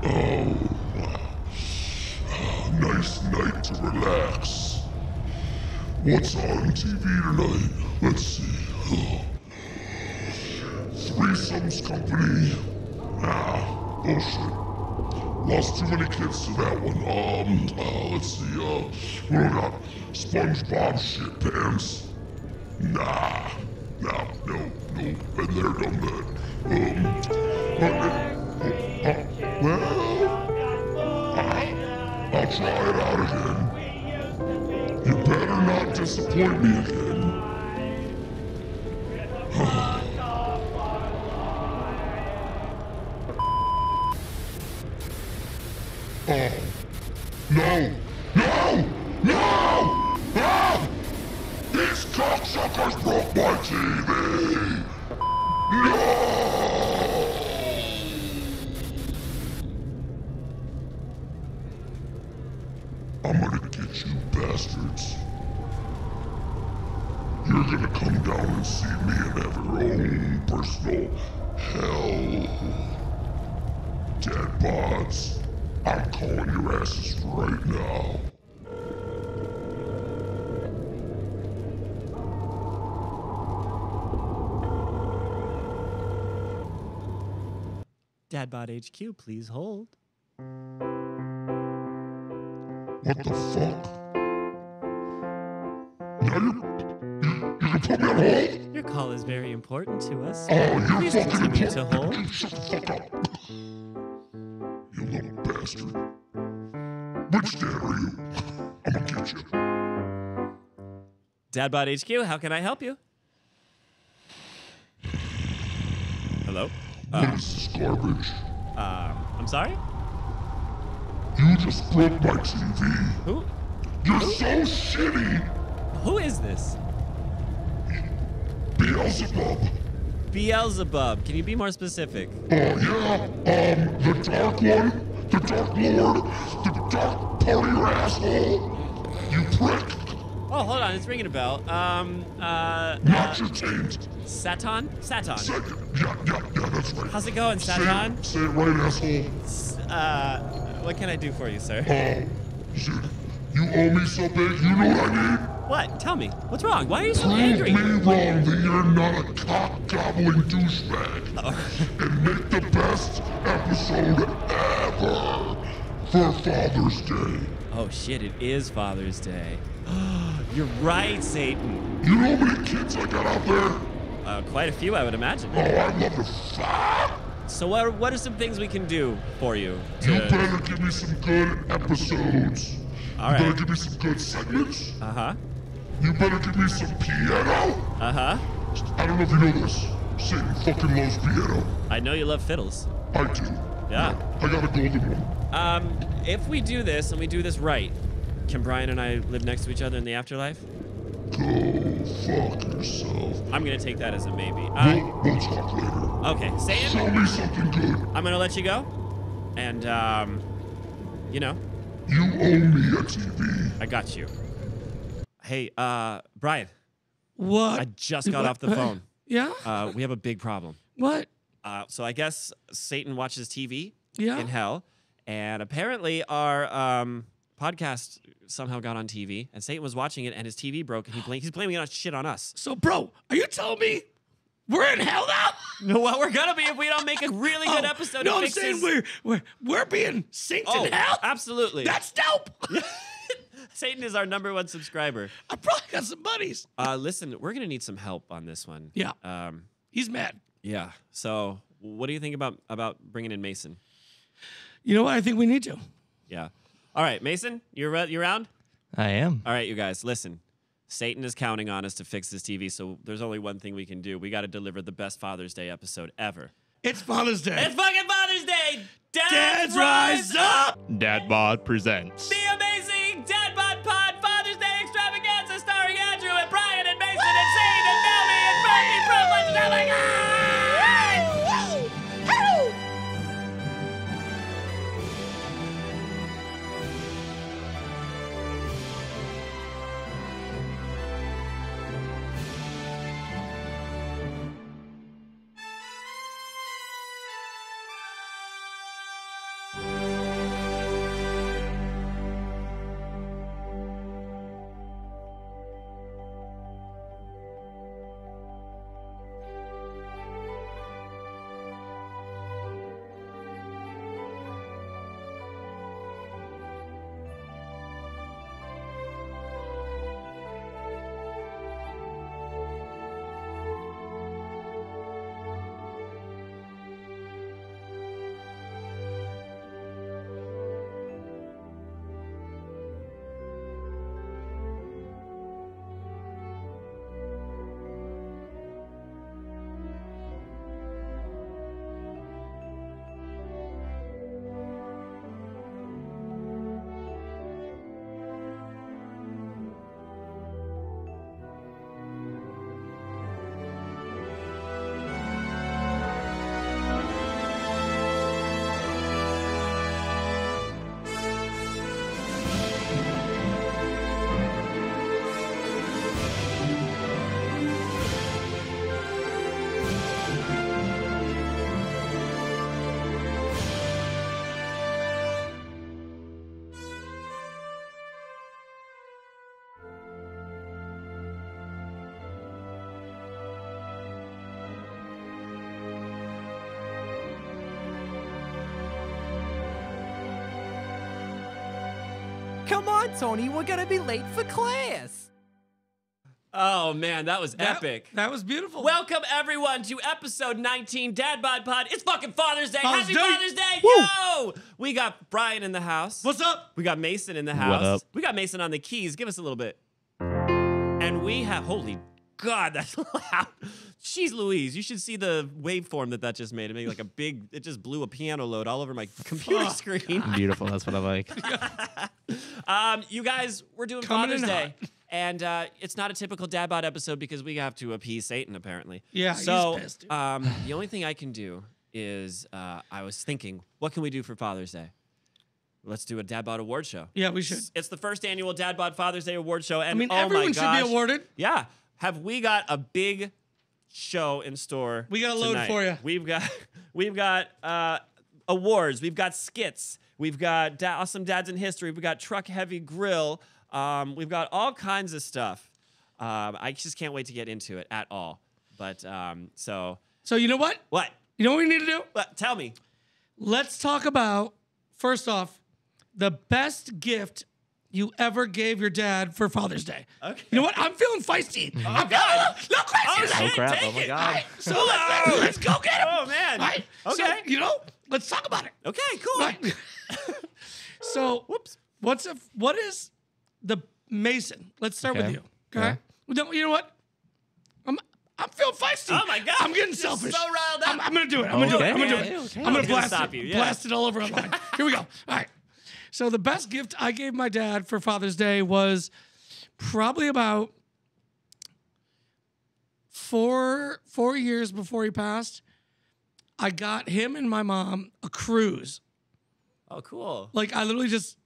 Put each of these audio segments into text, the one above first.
Oh, nice night to relax. What's on TV tonight? Let's see. Threesomes Company. Bullshit. Lost too many kids to that one. Let's see. What do I got? SpongeBob shit pants. Nah. No. Been there, done that. Well, I'll try it out again. You better not disappoint me again. Oh. No! Ah! These cocksuckers broke my TV! No! I'm gonna get you bastards. You're gonna come down and see me and have your own personal hell. DadBods, I'm calling your asses right now. DadBod HQ, please hold. What the fuck? Now you can put me on hold? Your call is very important to us. Oh, you're Please fucking continue to important. hold. Shut the fuck up. You little bastard. Which dad are you? I'm gonna get you. DadBod HQ, how can I help you? Hello? What is this garbage? I'm sorry? You just broke my TV. Who? You're so shitty. Who is this? Beelzebub. Beelzebub. Can you be more specific? Oh, yeah. The Dark One. The Dark Lord. The Dark Party asshole. You prick. Oh, hold on. It's ringing a bell. Not your taint. Satan? Satan. Yeah, that's right. How's it going, Satan? Say it right, asshole. What can I do for you, sir? Oh, shit. You owe me something. You know what I need? What? Tell me. What's wrong? Why are you so Prove angry? me wrong that you're not a cock-gobbling douchebag. And make the best episode ever for Father's Day. Oh, shit. It is Father's Day. You're right, Satan. You know how many kids I got out there? Quite a few, I would imagine. Oh, I'd love to fuck. So what are some things we can do for you? You better give me some good episodes. All You right. better give me some good segments. Uh-huh. You better give me some piano. Uh-huh. I don't know if you know this. Satan fucking loves piano. I know you love fiddles. I do. Yeah. I got a golden one. If we do this and we do this right, can Brian and I live next to each other in the afterlife? Go fuck yourself. I'm gonna take that as a maybe. We'll talk later. Okay, Satan, Show me something good. I'm gonna let you go. And, you know, You owe me a TV. I got you. Hey, Brian, What? I just got off the phone. Yeah? We have a big problem. What? So I guess Satan watches TV Yeah? in hell, and apparently our podcast somehow got on TV, and Satan was watching it, and his TV broke, and he's blaming it on shit on us. So, bro, are you telling me we're in hell now? No, well, we're gonna be if we don't make a really good episode. No, to I'm fix saying his... we're being synced in hell? Absolutely. That's dope. Satan is our #1 subscriber. I probably got some buddies. Listen, we're gonna need some help on this one. Yeah. He's mad. Yeah. So, what do you think about bringing in Mason? You know what? I think we need to. Yeah. All right, Mason, you around? I am. All right, you guys, listen. Satan is counting on us to fix this TV, so there's only one thing we can do. We got to deliver the best Father's Day episode ever. It's Father's Day. It's fucking Father's Day! Dads rise up! DadBod presents. The amazing DadBodPod Fathers Day Extravaganza starring Andrew and Brian and Mason and Zane and Melly and Frankie Privilege and oh my God! Come on, Tony, we're gonna be late for class. Oh man, that was epic. That was beautiful. Welcome everyone to episode 19 DadBodPod. It's fucking Father's Day. Happy Father's Day. Woo. Yo! We got Brian in the house. What's up? We got Mason in the house. up? We got Mason on the keys. Give us a little bit. And we have, holy God, that's loud. Jeez Louise, you should see the waveform that just made. It made like a big, it just blew a piano load all over my computer screen. Beautiful. That's what I like. You guys, we're doing Coming Father's in Day. And it's not a typical DadBod episode because we have to appease Satan, apparently. Yeah, so, he's pissed, dude. the only thing I can do is I was thinking, what can we do for Father's Day? Let's do a DadBod award show. Yeah, we should. It's the first annual DadBod Father's Day award show. And I mean, oh everyone my should gosh, be awarded. Yeah. Have we got a big show in store? We got a load tonight? for you. We've got awards. We've got skits. We've got awesome dads in history. We've got truck heavy grill. We've got all kinds of stuff. I just can't wait to get into it at all. But so you know what? what? You know what we need to do? What? Tell me. Let's talk about, first off, the best gift you ever gave your dad for Father's Day. Okay. You know what? I'm feeling feisty. I'm God. feeling no question. Oh, shit, crap. take Oh, my it. God. All right, so let's go get him. Oh man. All right, Okay. So, you know, let's talk about it. Okay. Cool. Right. So, Whoops. what is the Mason? Let's start with Okay. you. Okay. Yeah. Well, you know what? I'm feeling feisty. Oh my God. I'm getting You're selfish. so riled up. I'm gonna do it. I'm gonna do it. I'm gonna do it. Okay. I'm gonna I'm gonna blast stop it. you, yeah. Blast it all over online. Here we go. All right. So the best gift I gave my dad for Father's Day was probably about four years before he passed. I got him and my mom a cruise. Oh, cool. Like I literally just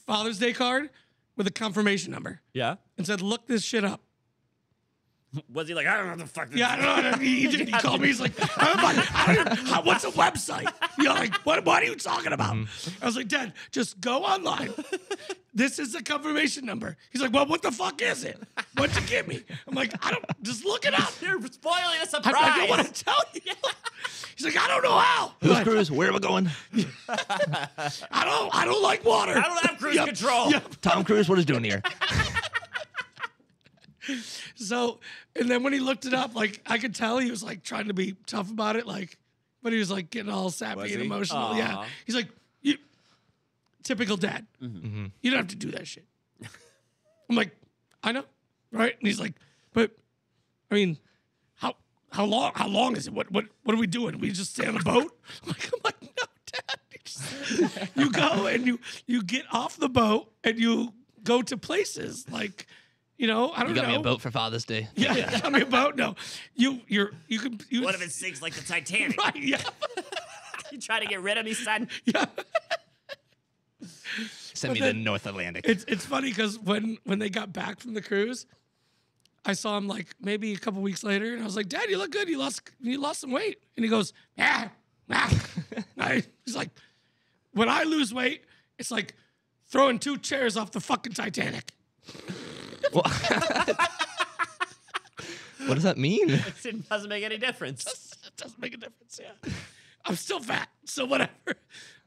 Father's Day card with a confirmation number Yeah. and said, "Look this shit up." Was he like, I don't know what the fuck this Yeah, is. I don't know. He called me. He's like, "What's a website?" You're like, "What are you talking about?" I was like, "Dad, just go online. This is the confirmation number." He's like, "Well, what the fuck is it? What'd you give me?" I'm like, "I don't. Just look it up." You're spoiling a I surprise. don't want to tell you. He's like, "I don't know how. Who's Cruz? Where am I going? I don't like water. I don't have cruise control. Yep. Tom Cruise, what is doing here? So, and then when he looked it up, like I could tell he was like trying to be tough about it, like, but he was like getting all sappy Was and he? emotional. Aw. Yeah, he's like, "You, typical dad. Mm-hmm. You don't have to do that shit." I'm like, "I know, right?" And he's like, "But, I mean, how long is it? What are we doing? We just stay on a boat?" I'm like, "No, Dad. You go and you get off the boat and you go to places like." You know, I don't You got know. me a boat for Father's Day. Yeah, got me a boat. No, you can. What if it sinks like the Titanic? Right? Yeah, You try to get rid of me, son? yeah. Send me But to then- North Atlantic. It's funny because when they got back from the cruise, I saw him like maybe a couple weeks later, and I was like, "Dad, you look good. You lost some weight." And he goes, "Yeah." He's like, "When I lose weight, it's like throwing 2 chairs off the fucking Titanic." What does that mean? It doesn't make any difference. It doesn't make a difference. Yeah, I'm still fat, so whatever.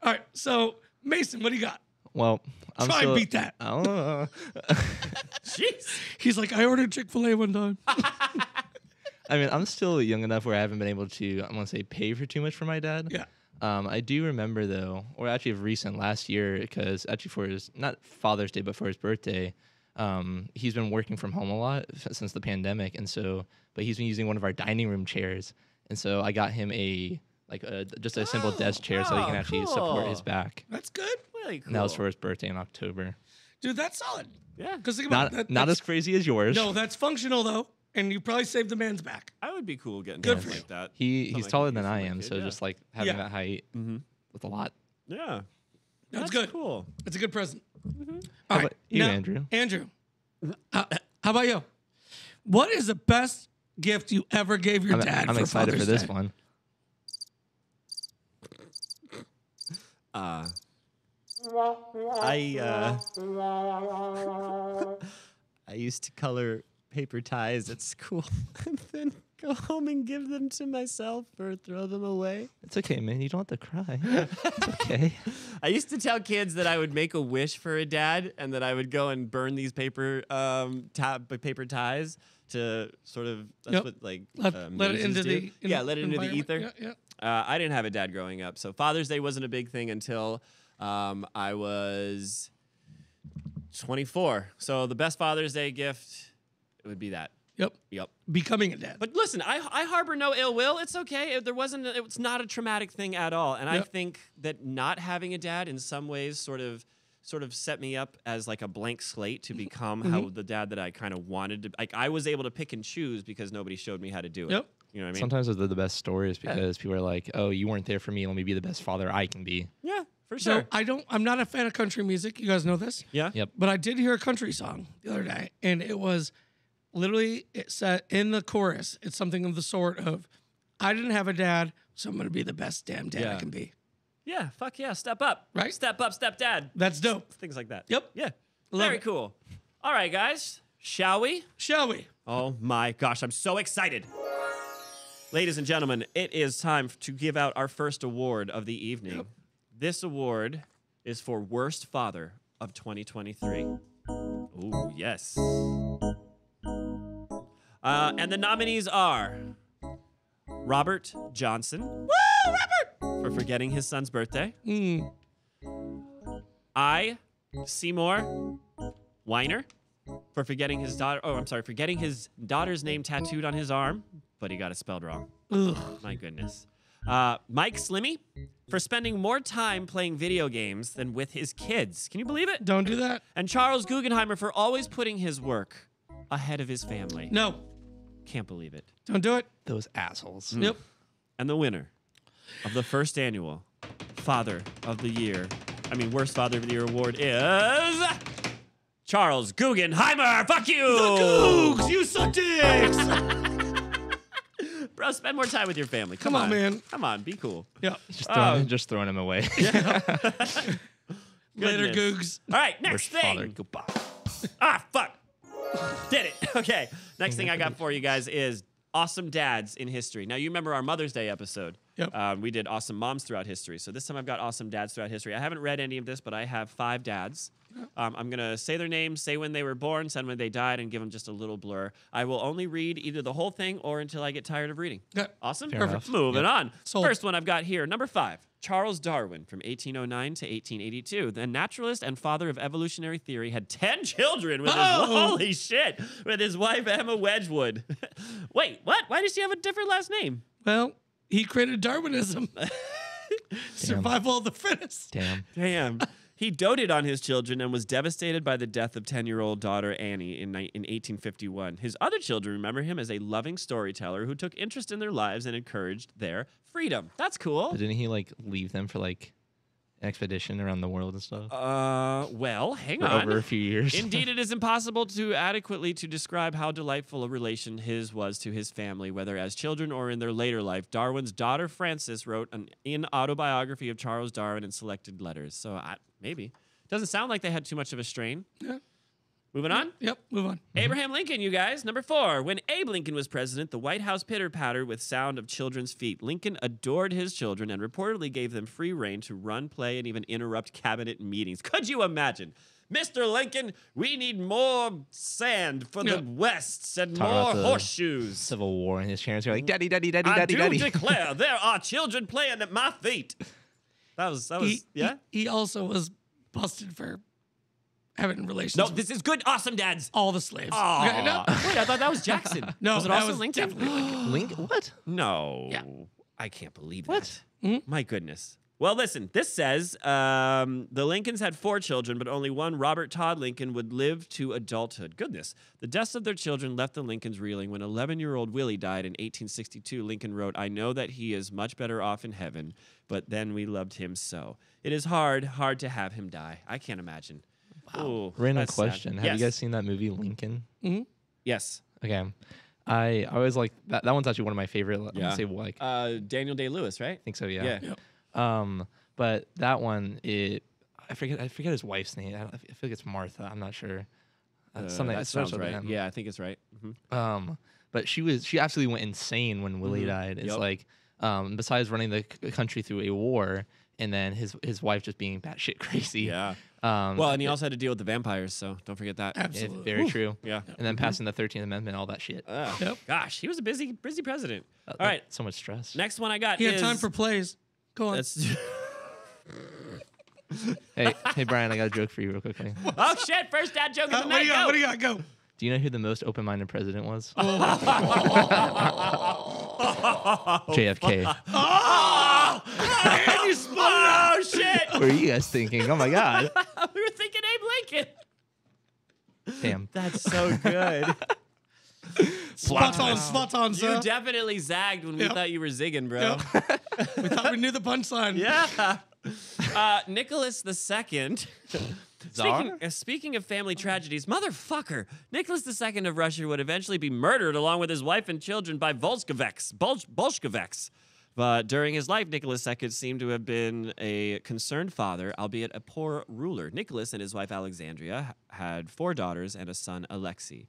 All right, so Mason, what do you got? Well, I'm Try still, and beat that. I don't know. Jeez. He's like, "I ordered Chick-fil-A one time." I mean, I'm still young enough where I haven't been able to, I'm going to say, pay for too much for my dad. Yeah. I do remember, though, or actually of recent last year, because actually for his, not Father's Day, but for his birthday, he's been working from home a lot since the pandemic. And so, but he's been using one of our dining room chairs. And so I got him just a simple desk chair so he can actually support his back. That's good. Really cool. And that was for his birthday in October. Dude, that's solid. Yeah. Because think about Not that. not that's- as crazy as yours. No, that's functional though, and you probably saved the man's back. I would be cool getting Good something for like that. He's Something I taller could than use for I my am, kid, so yeah. just like having Yeah. that height with a lot. Yeah. That's good. Cool. It's a good present. How All right, about you, now, Andrew? Andrew, how about you? What is the best gift you ever gave your dad? I'm for excited Father's for this Day? one. I used to color paper ties at school, and then go home and give them to myself or throw them away. It's okay, man. You don't have to cry. It's okay. I used to tell kids that I would make a wish for a dad and that I would go and burn these paper ties to sort of Let it into the let it into the environment. ether. Yeah. I didn't have a dad growing up, so Father's Day wasn't a big thing until I was 24. So the best Father's Day gift would be that. Yep. Becoming a dad. But listen, I harbor no ill will. It's okay. It's not a traumatic thing at all. And I think that not having a dad in some ways sort of set me up as like a blank slate to become how the dad that I kind of wanted to. Like I was able to pick and choose because nobody showed me how to do it. Yep. You know what I mean? Sometimes those are the best stories because people are like, "Oh, you weren't there for me. Let me be the best father I can be." Yeah, for So sure. I'm not a fan of country music. You guys know this. Yeah. Yep. But I did hear a country song the other day, and it was literally, it said in the chorus, it's something of the sort of, I didn't have a dad, so I'm going to be the best damn dad I Yeah. can be. Yeah. Fuck yeah. Step up. Right? Step up. Step dad. That's dope. Things like that. Yep. Yeah. Love Very it. cool. All right, guys. Shall we? Shall we? Oh my gosh, I'm so excited. Ladies and gentlemen, it is time to give out our first award of the evening. This award is for Worst Father of 2023. Ooh, yes. And the nominees are Robert Johnson. Woo, Robert! For forgetting his son's birthday. Seymour Weiner. For forgetting his daughter. Oh, I'm sorry. Forgetting his daughter's name tattooed on his arm, but he got it spelled wrong. Ugh. My goodness. Mike Slimmy for spending more time playing video games than with his kids. Can you believe it? Don't do that. And Charles Guggenheimer for always putting his work ahead of his family. No. Can't believe it. Don't do it. Those assholes. Yep. And the winner of the first annual Father of the Year, Worst Father of the Year award is Charles Guggenheimer. Fuck you! Googs, you suck dicks! Bro, spend more time with your family. Come on, man. Come on, be cool. Yeah. Just throwing him away. Later, Goodness. Googs. All right, next Worst thing. father. Goodbye. Ah, fuck. Did it. Okay. Next thing I got for you guys is awesome dads in history. Now, you remember our Mother's Day episode. Yep. We did awesome moms throughout history. So this time I've got awesome dads throughout history. I haven't read any of this, but I have 5 dads. I'm going to say their names, say when they were born, send when they died, and give them just a little blur. I will only read either the whole thing or until I get tired of reading. Okay. Awesome? Fair Perfect. enough. Moving on. Sold. First one I've got here, number 5. Charles Darwin, from 1809 to 1882. The naturalist and father of evolutionary theory had 10 children with his, holy shit, with his wife Emma Wedgwood. Wait, what? Why does she have a different last name? Well, he created Darwinism. Survival of the fittest. Damn. He doted on his children and was devastated by the death of 10-year-old daughter Annie in 1851. His other children remember him as a loving storyteller who took interest in their lives and encouraged their freedom. That's cool. But didn't he leave them for an expedition around the world and stuff? Well, hang For on. over a few years. Indeed, it is impossible to adequately to describe how delightful a relation his was to his family, whether as children or in their later life. Darwin's daughter Frances wrote an autobiography of Charles Darwin and selected letters. So maybe. Doesn't sound like they had too much of a strain. Yeah. Moving on. Yep, move on. Abraham Lincoln, you guys. Number 4. When Abe Lincoln was president, the White House pitter-patter with sound of children's feet. Lincoln adored his children and reportedly gave them free rein to run, play, and even interrupt cabinet meetings. Could you imagine? Mr. Lincoln, we need more sand for the Wests and Talk more about the horseshoes. Civil War, and his parents are like, "Daddy, daddy, daddy, I daddy, do daddy." declare there are children playing at my feet. That was yeah? He also was busted for having relations No, with this is good, awesome dads. all the slaves. Aw. Okay, no. Wait, I thought that was Jackson. No, was it that also was Lincoln? definitely Link? What? No. Yeah. I can't believe What? that. My goodness. Well, listen, this says the Lincolns had 4 children, but only one, Robert Todd Lincoln, would live to adulthood. Goodness. The deaths of their children left the Lincolns reeling. When 11-year-old Willie died in 1862, Lincoln wrote, "I know that he is much better off in heaven, but then we loved him so. It is hard to have him die." I can't imagine. Wow. Random question. Have Yes. you guys seen that movie Lincoln? Yes. Okay. I always like that. That one's actually one of my favorite. I'm Yeah. gonna say I Daniel Day-Lewis, right? think so. Yeah. Yeah. But that one, I forget his wife's name. I feel like it's Martha. I'm not sure. Something That sounds with right. M. Yeah, I think it's right. Mhm. But she absolutely went insane when Willie died. It's Yep. like besides running the country through a war and then his wife just being batshit crazy. Yeah. Well, and he also had to deal with the vampires, so don't forget that. Absolutely. Very true. Yeah. And then passing the 13th Amendment, all that shit. Yep. Gosh, he was a busy president. All Like, right. so much stress. Next one I got He had is time for plays. Go on. That's Hey Brian, I got a joke for you real quickly. oh shit! First dad joke of the What do night. you got? Go. What do you got? Go. Do you know who the most open-minded president was? JFK. And you spun it out. Oh shit! What are you guys thinking? Oh my god. We were thinking Abe Lincoln. Damn. That's so good. Spot on, You sir. definitely zagged when we Yep. thought you were zigging, bro. Yep. We thought we knew the punchline. Yeah. Nicholas II. Tsar? Speaking of family tragedies, motherfucker, Nicholas II of Russia would eventually be murdered along with his wife and children by Bolsheviks. But during his life, Nicholas II seemed to have been a concerned father, albeit a poor ruler. Nicholas and his wife Alexandria had 4 daughters and a son, Alexei.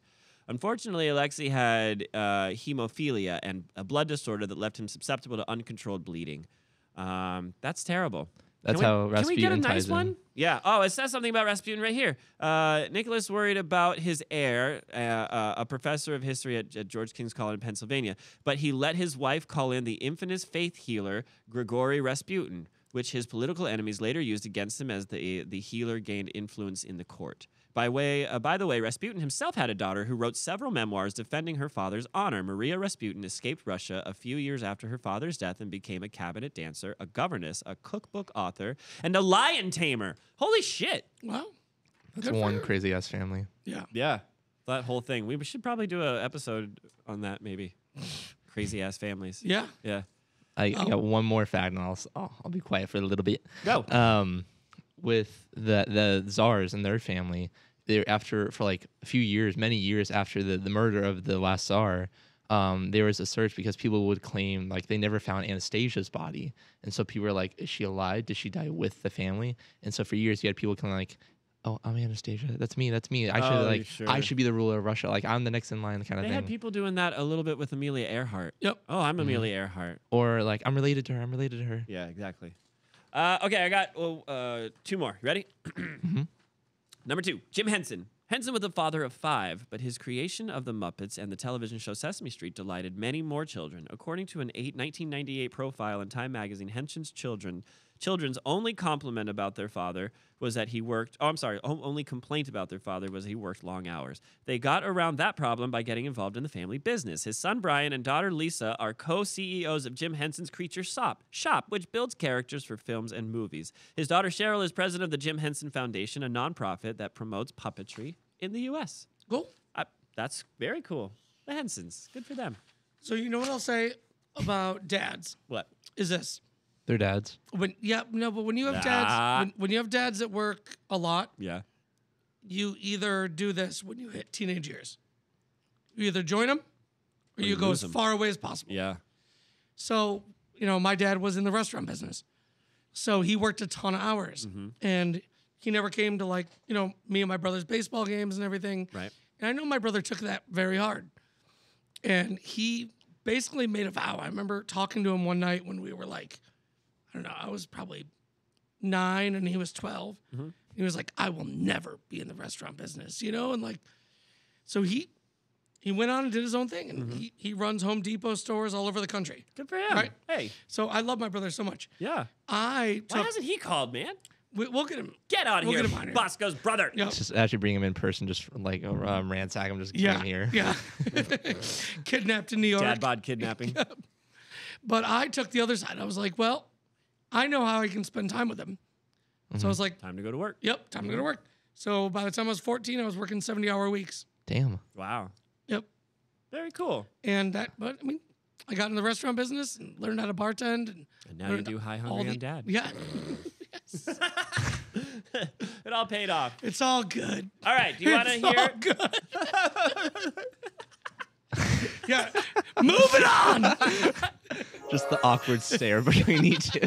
Unfortunately, Alexei had hemophilia and a blood disorder that left him susceptible to uncontrolled bleeding. That's terrible. That's Can how we get a Rasputin nice ties in. one? Yeah. Oh, it says something about Rasputin right here. Nicholas worried about his heir, a professor of history at George King's College in Pennsylvania, but he let his wife call in the infamous faith healer Grigory Rasputin, which his political enemies later used against him as the healer gained influence in the court. By the way, Rasputin himself had a daughter who wrote several memoirs defending her father's honor. Maria Rasputin escaped Russia a few years after her father's death and became a cabinet dancer, a governess, a cookbook author, and a lion tamer. Holy shit. Wow. That's Good for one her. crazy ass family. Yeah. Yeah, that whole thing. We should probably do an episode on that, maybe. Crazy ass families. Yeah. Yeah. I got one more fact, and I'll be quiet for a little bit. Go. With the czars and their family, they for like a few years, many years after the murder of the last czar, there was a search because people would claim like they never found Anastasia's body, and so people were like, "Is she alive? Did she die with the family?" And so for years, you had people kind of like, "Oh, I'm Anastasia. That's me. I should be the ruler of Russia. Like I'm the next in line," kind of They thing. had people doing that a little bit with Amelia Earhart. Yep. Oh, I'm Amelia Earhart. Or like I'm related to her. Yeah, exactly. Okay, I got 2 more. You ready? Number 2, Jim Henson. Henson was the father of 5, but his creation of the Muppets and the television show Sesame Street delighted many more children. According to an 1998 profile in Time magazine, Henson's children's only compliment about their father was that he worked. Only complaint about their father was he worked long hours. They got around that problem by getting involved in the family business. His son Brian and daughter Lisa are co-CEOs of Jim Henson's Creature Shop, which builds characters for films and movies. His daughter Cheryl is president of the Jim Henson Foundation, a nonprofit that promotes puppetry in the U.S. Cool. That's very cool. The Hensons, good for them. So you know what I'll say about dads What? is this. Their dads. When you have Nah. dads, when you have dads that work a lot, Yeah. you either do this when you hit teenage years. You either join them or you go lose as 'em. far away as possible. Yeah. So, my dad was in the restaurant business. So he worked a ton of hours. And he never came to me and my brother's baseball games and everything. Right. And I know my brother took that very hard. And he basically made a vow. I remember talking to him one night when we were like, I don't know, I was probably 9 and he was 12. He was like, I will never be in the restaurant business, and so he went on and did his own thing. And he runs Home Depot stores all over the country. Good for him. Right. Hey. So I love my brother so much. Yeah. I Why took, hasn't he called, man? we'll get him. Get on We'll here, get him on here. Bosco's brother. Yep. Just actually bring him in person, just like ransack him, just get him here. Yeah. Kidnapped in New York. DadBod kidnapping. But I took the other side. I was like, well, I know how I can spend time with him. So I was like, Time to go to work. yep, time to go to work. So by the time I was 14, I was working 70-hour weeks. Damn. Wow. Yep. Very cool. And I got in the restaurant business and learned how to bartend. And now you learned do High all Hungry the- on Dad. Yeah. It all paid off. It's all good. All right. Do you want to It's all hear? good. Yeah. Moving on. Just the awkward stare between you two.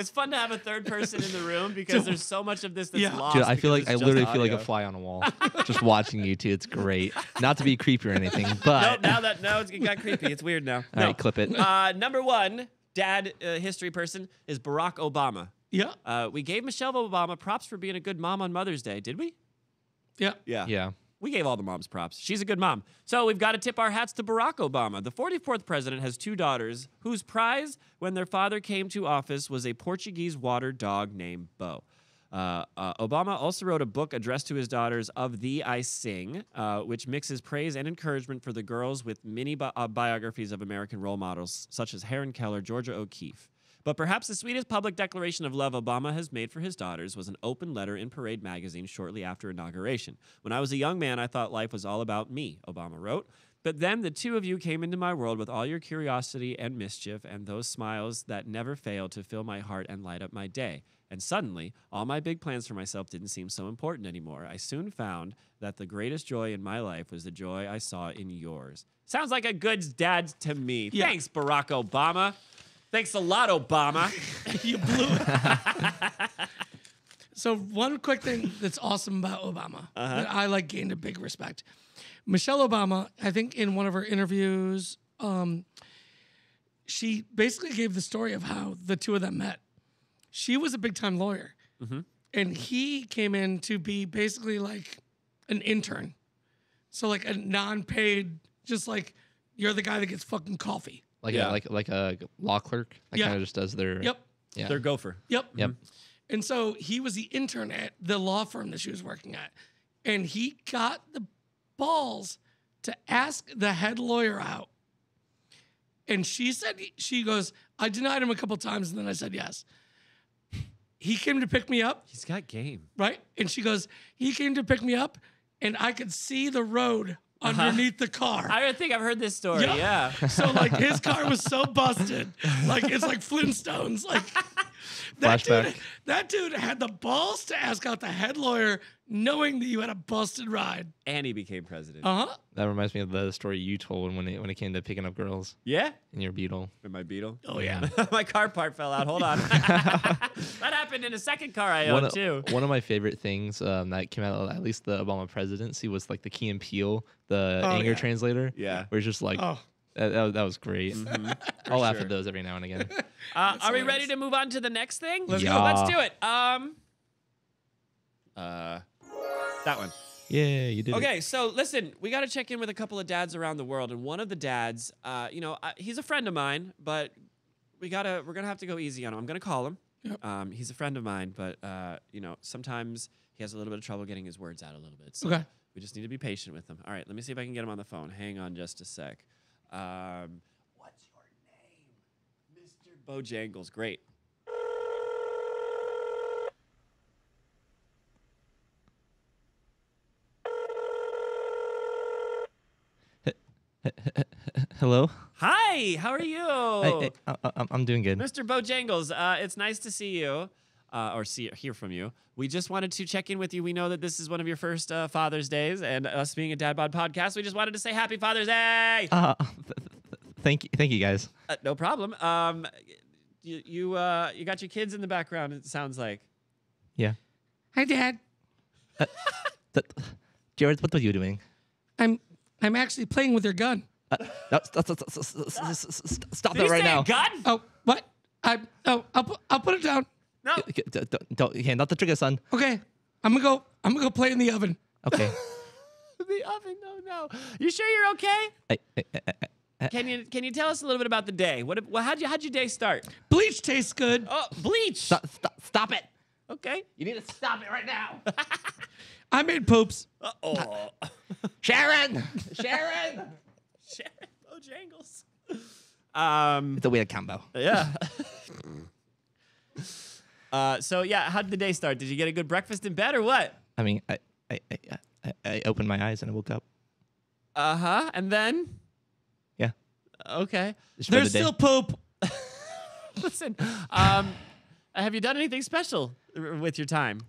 It's fun to have a third person in the room because there's so much of this that's Yeah. lost. Dude, I feel because like I it's literally just feel like a audio. fly on a wall, just watching you two. It's great. Not to be creepy or anything, but It got creepy. It's weird now. all right, clip it. Number one, dad history person is Barack Obama. Yeah. We gave Michelle Obama props for being a good mom on Mother's Day, did we? Yeah. Yeah. We gave all the moms props. She's a good mom. So we've got to tip our hats to Barack Obama. The 44th president has 2 daughters whose prize when their father came to office was a Portuguese water dog named Bo. Obama also wrote a book addressed to his daughters, Of Thee I Sing, which mixes praise and encouragement for the girls with mini biographies of American role models such as Helen Keller, Georgia O'Keeffe. But perhaps the sweetest public declaration of love Obama has made for his daughters was an open letter in Parade magazine shortly after inauguration. When I was a young man, I thought life was all about me, Obama wrote. But then the 2 of you came into my world with all your curiosity and mischief and those smiles that never fail to fill my heart and light up my day. And suddenly, all my big plans for myself didn't seem so important anymore. I soon found that the greatest joy in my life was the joy I saw in yours. Sounds like a good dad to me. Yeah. Thanks, Barack Obama. Thanks a lot, Obama. You blew it. So one quick thing that's awesome about Obama that I like gained a big respect. Michelle Obama, I think in one of her interviews, she basically gave the story of how the 2 of them met. She was a big time lawyer, and he came in to be basically like an intern. So like a non-paid, just like you're the guy that gets fucking coffee. Like Yeah. like a law clerk that Yeah. kind of just does their. Yep. Yeah. They're gopher. Yep. Yep. And so he was the intern at the law firm that she was working at. And he got the balls to ask the head lawyer out. And she said, she goes, I denied him a couple times and then I said yes. He came to pick me up, He's got game. right? And she goes, he came to pick me up and I could see the road underneath the car. I think I've heard this story. Yeah. So like his car was so busted, like it's like Flintstones. Like Flashback. that dude had the balls to ask out the head lawyer, knowing that you had a busted ride. And he became president. That reminds me of the story you told when it came to picking up girls Yeah. in your Beetle. In my Beetle. Oh yeah. My car part fell out. Hold on. That happened in a second car I owned too. One of my favorite things that came out of at least the Obama presidency was like the Key and Peele, the anger yeah. translator. Yeah. Where it's just like, Oh. that was great. I'll laugh at those every now and again. Are we ready to move on to the next thing? Let's go. Let's do it. That one. Yeah, you did it. Okay, so listen, we got to check in with a couple of dads around the world, and one of the dads, he's a friend of mine, but we're gonna have to go easy on him. I'm gonna call him. Yep. He's a friend of mine, but sometimes he has a little bit of trouble getting his words out a little bit. So Okay. we just need to be patient with him. All right, let me see if I can get him on the phone. Hang on just a sec. What's your name, Mr. Bojangles? Great. Hello. Hi, how are you? I'm doing good. Mr. Bojangles, it's nice to see you, or hear from you. We just wanted to check in with you. We know that this is one of your first Father's Days, and us being a DadBod podcast, we just wanted to say Happy Father's Day. Thank you guys. No problem. You got your kids in the background. It sounds like. Yeah. Hi, Dad. Jared, what are you doing? I'm actually playing with your gun. Stop Did that you right say now. a gun? Oh, what? I'll put it down. No. Don't, okay, not the trigger, son. Okay. I'm gonna go play in the oven. Okay. The oven. No. You sure you're okay? Can you tell us a little bit about the day? How'd your day start? Bleach tastes good. Oh, bleach. Stop it. Okay. You need to stop it right now. I made poops. Oh. Sharon. Sharon Bojangles. It's a weird combo. Yeah. So yeah, how did the day start? Did you get a good breakfast in bed or what? I mean, I opened my eyes and I woke up. And then? Yeah. Okay. Just for the There's day. still poop. Listen, have you done anything special with your time?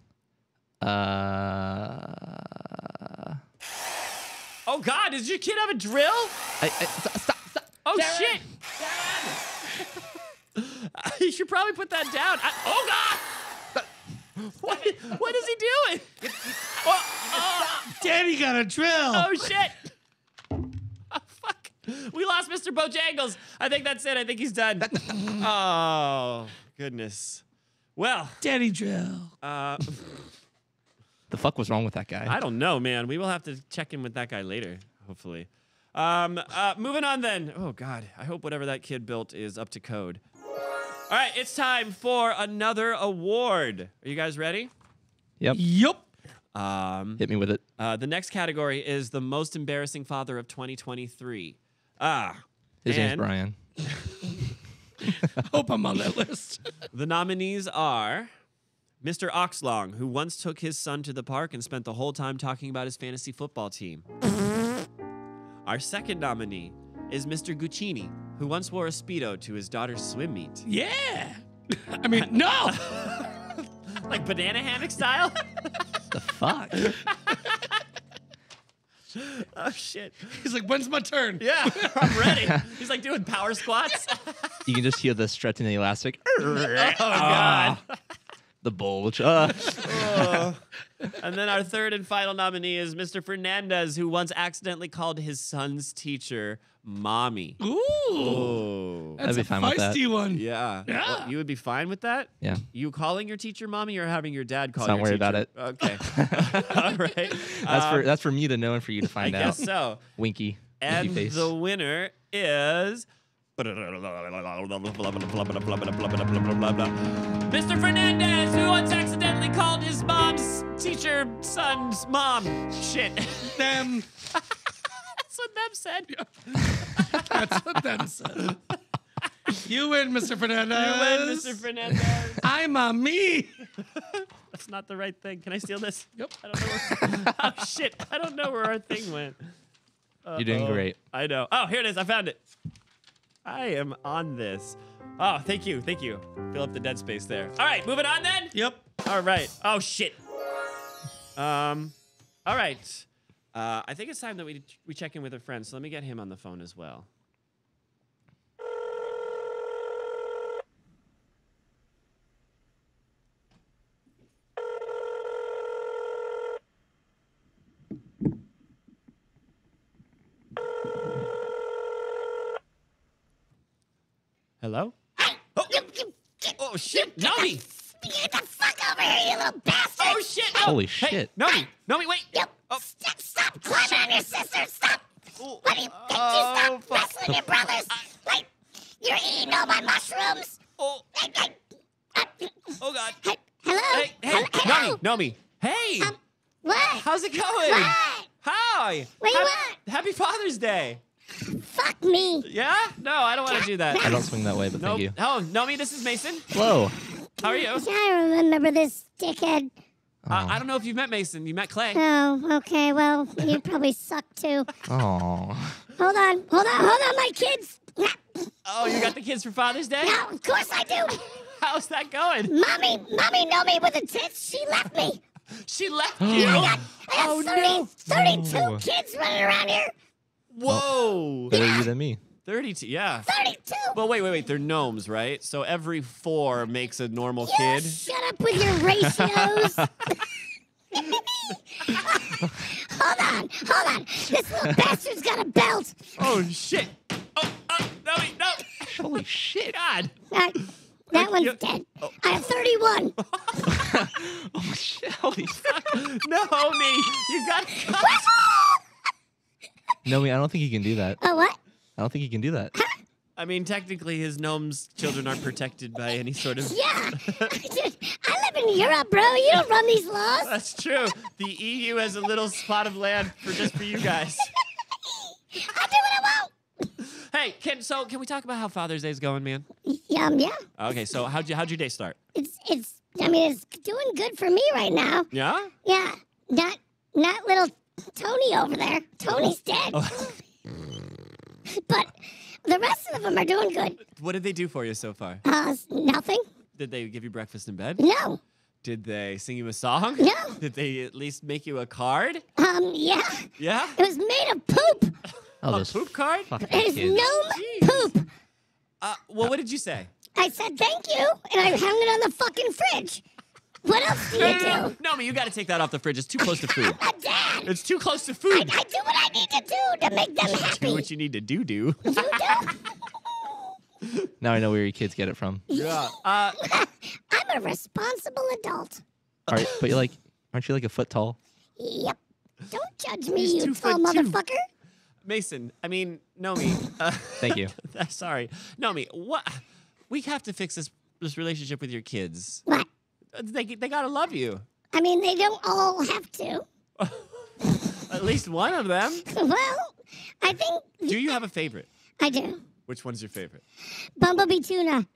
Oh God, does your kid have a drill? Stop. Oh Sharon! shit! You should probably put that down. Oh God! What is he doing? Daddy got a drill. Oh shit! Oh, fuck! We lost Mr. Bojangles. I think that's it. I think he's done. Oh goodness. Well, Daddy drill. The fuck was wrong with that guy? I don't know, man. We will have to check in with that guy later, hopefully. Moving on then. Oh God, I hope whatever that kid built is up to code. All right, it's time for another award. Are you guys ready? Yep. Yup. Hit me with it. The next category is the most embarrassing father of 2023. His name's and Brian. Hope I'm on that list. The nominees are Mr. Oxlong, who once took his son to the park and spent the whole time talking about his fantasy football team. Our second nominee is Mr. Guccini, who once wore a Speedo to his daughter's swim meet. Yeah. I mean, no. Like banana hammock style? The fuck? Oh, shit. He's like, when's my turn? Yeah, I'm ready. He's like doing power squats. You can just hear the stretching the elastic. Oh, God. The bulge. And then our third and final nominee is Mr. Fernandez, who once accidentally called his son's teacher Mommy. Ooh. Oh. That's I'd be a fine with that. feisty one. Yeah. Yeah. Well, you would be fine with that? Yeah. You calling your teacher Mommy or having your dad call Let's your not worry teacher? about Okay. All right. That's for me to know and for you to I find out. guess so. Winky. And Winky face. the winner is Mr. Fernandez, who once accidentally called his mom's teacher son's mom. Shit. Them. That's what them said. That's what them said. You win, Mr. Fernandez. You win, Mr. Fernandez. I'm a me. That's not the right thing. Can I steal this? Yep. I don't know where, oh, shit. I don't know where our thing went. You're doing great. I know. Oh, here it is. I found it. I am on this. Oh, thank you. Thank you. Fill up the dead space there. All right, moving on then. Yep. All right. Oh, shit. All right. I think it's time that we check in with a friend, so let me get him on the phone as well. Hello? Oh, shit. Nomi! Get the fuck over here, you little bastard! Oh, shit. No. Holy Hey, shit. Nomi, wait. You stop climbing on your sister! Stop! What do you think? You stop fuck. wrestling your brothers! Like, you're eating all my mushrooms! Oh, oh God. Hey, hello? Hey, Hello? Nomi. Hey, What? how's it going? What? Hi. Where you Happy Father's Day. Fuck me! Yeah? No, I don't want to do that. I don't swing that way, but Nope. thank you. Oh, Nomi, this is Mason. Hello. How are you? Yeah, I remember this dickhead. I don't know if you've met Mason. You met Clay. Oh, okay, well, you probably suck too. Oh. Hold on, my kids! Oh, you got the kids for Father's Day? No, of course I do! How's that going? Mommy know me with the tits, she left me! She left I you. got 32 No. kids running around here! Whoa. Better you than me. 32. Yeah. 32! Well, wait. They're gnomes, right? So every 4 makes a normal You kid. shut up with your ratios! Hold on! This little bastard's got a belt! Oh, shit. Oh, Nomi, no. Holy shit. God. That one's you- dead. I have 31! Oh shit. Holy fuck. Nomi, you got. No, I don't think he can do that. Oh, what? I don't think he can do that. I mean, technically, his gnome's children aren't protected by any sort of. Yeah! I live in Europe, bro! You don't run these laws! That's true. The EU has a little spot of land just for you guys. I do what I want! Hey, can we talk about how Father's Day is going, man? Yeah. Okay, so how'd your day start? It's doing good for me right now. Yeah. Yeah. Not little Tony over there. Tony's dead. But the rest of them are doing good. What did they do for you so far? Nothing? Did they give you breakfast in bed? No. Did they sing you a song? No. Did they at least make you a card? Yeah. Yeah. It was made of poop. Oh, A those poop card? fucking It is kids. gnome Jeez. poop. Well, what did you say? I said thank you, and I hung it on the fucking fridge. What else do you do? No, you got to take that off the fridge. It's too close to food. I'm a dad. It's too close to I food. do what I need to do to make them happy. Do what you need to do. You do? Now I know where your kids get it from. Yeah. I'm a responsible adult. All right, but aren't you like a foot tall? Yep. Don't judge me, He's you 2'2". tall motherfucker. Mason, I mean, Nomi. Thank you. Sorry. Nomi, what? We have to fix this relationship with your kids. What? They gotta love you. I mean, they don't all have to. At least one of them. Well, I think Do you have a favorite? I do. Which one's your favorite? Bumblebee tuna.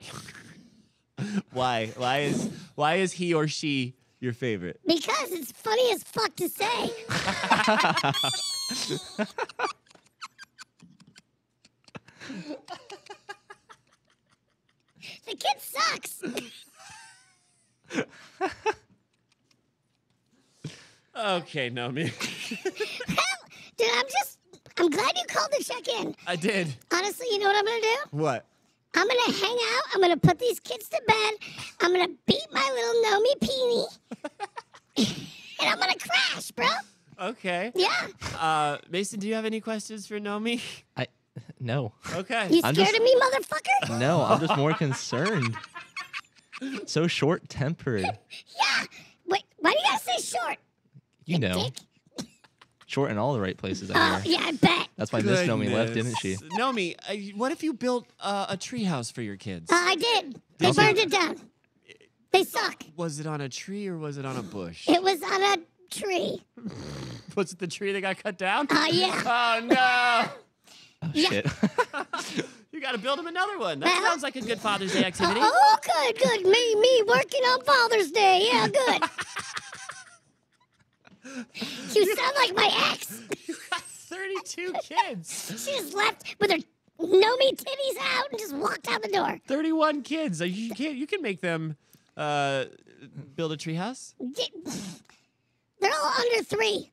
Why? Why is he or she your favorite? Because it's funny as fuck to say. The kid sucks. Okay, Nomi. Dude, I'm glad you called to check in. I did. Honestly, you know what I'm gonna do? What? I'm gonna hang out. I'm gonna put these kids to bed. I'm gonna beat my little Nomi peenie. And I'm gonna crash, bro. Okay. Yeah. Mason, do you have any questions for Nomi? No. Okay. You I'm scared just- of me, motherfucker? No, I'm just more concerned. So short-tempered. Yeah. Wait, why do you gotta say short? You know. Dick. Short in all the right places Oh, out here. yeah, I bet. That's why Miss Nomi left, didn't she? Nomi, what if you built a treehouse for your kids? I did. They Also- burned it down. They suck. Was it on a tree or was it on a bush? It was on a tree. Was it the tree that got cut down? Yeah. Oh, no. Oh, Yeah. shit. You got to build him another one. That Well- sounds like a good Father's Day activity. Oh, good. Me working on Father's Day. Yeah, good. You sound like my ex. You got 32 kids. She just left with her Nomi titties out and just walked out the door. 31 kids. You can make them build a treehouse. They're all under 3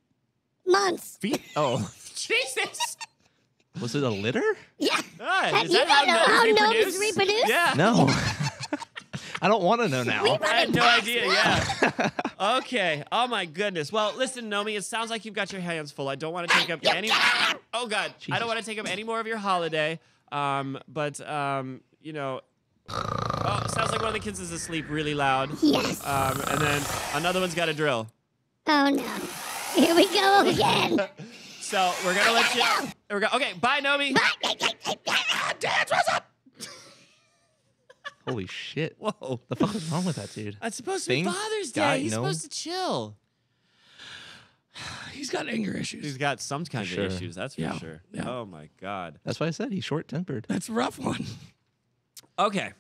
months. Oh, Jesus. Was it a litter? Yeah. Is You that don't know how gnomes gnomes reproduce? Yeah. No. I don't want to know now. I had no idea. Yeah. Okay. Oh my goodness. Well, listen, Nomi. It sounds like you've got your hands full. I don't want to take up any. Oh God. I don't want to take up any more of your holiday. But you know. Oh, it sounds like one of the kids is asleep really loud. Yes. And then another one's got a drill. Oh no. Here we go again. So we're gonna let you. Okay. Bye, Nomi. Dad, what's up? Holy shit. Whoa. The fuck is wrong with that dude? It's supposed to be Thing? Father's Guy? Day. He's No? supposed to chill. He's got anger issues. He's got some kind Sure. of issues. That's for Yeah. sure. Yeah. Oh my God. That's why I said he's short-tempered. That's a rough one. Okay.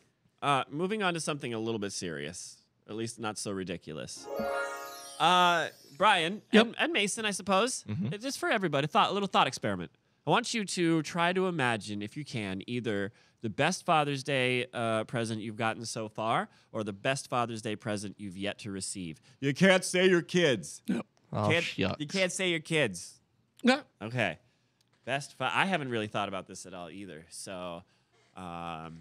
Moving on to something a little bit serious, at least not so ridiculous. Brian Yep. and Mason, I suppose, just for everybody, a little thought experiment. I want you to try to imagine, if you can, either the best Father's Day present you've gotten so far, or the best Father's Day present you've yet to receive. You can't say your kids. Yep. Oh, You can't say your kids. Yeah. Okay. I haven't really thought about this at all either. So, what are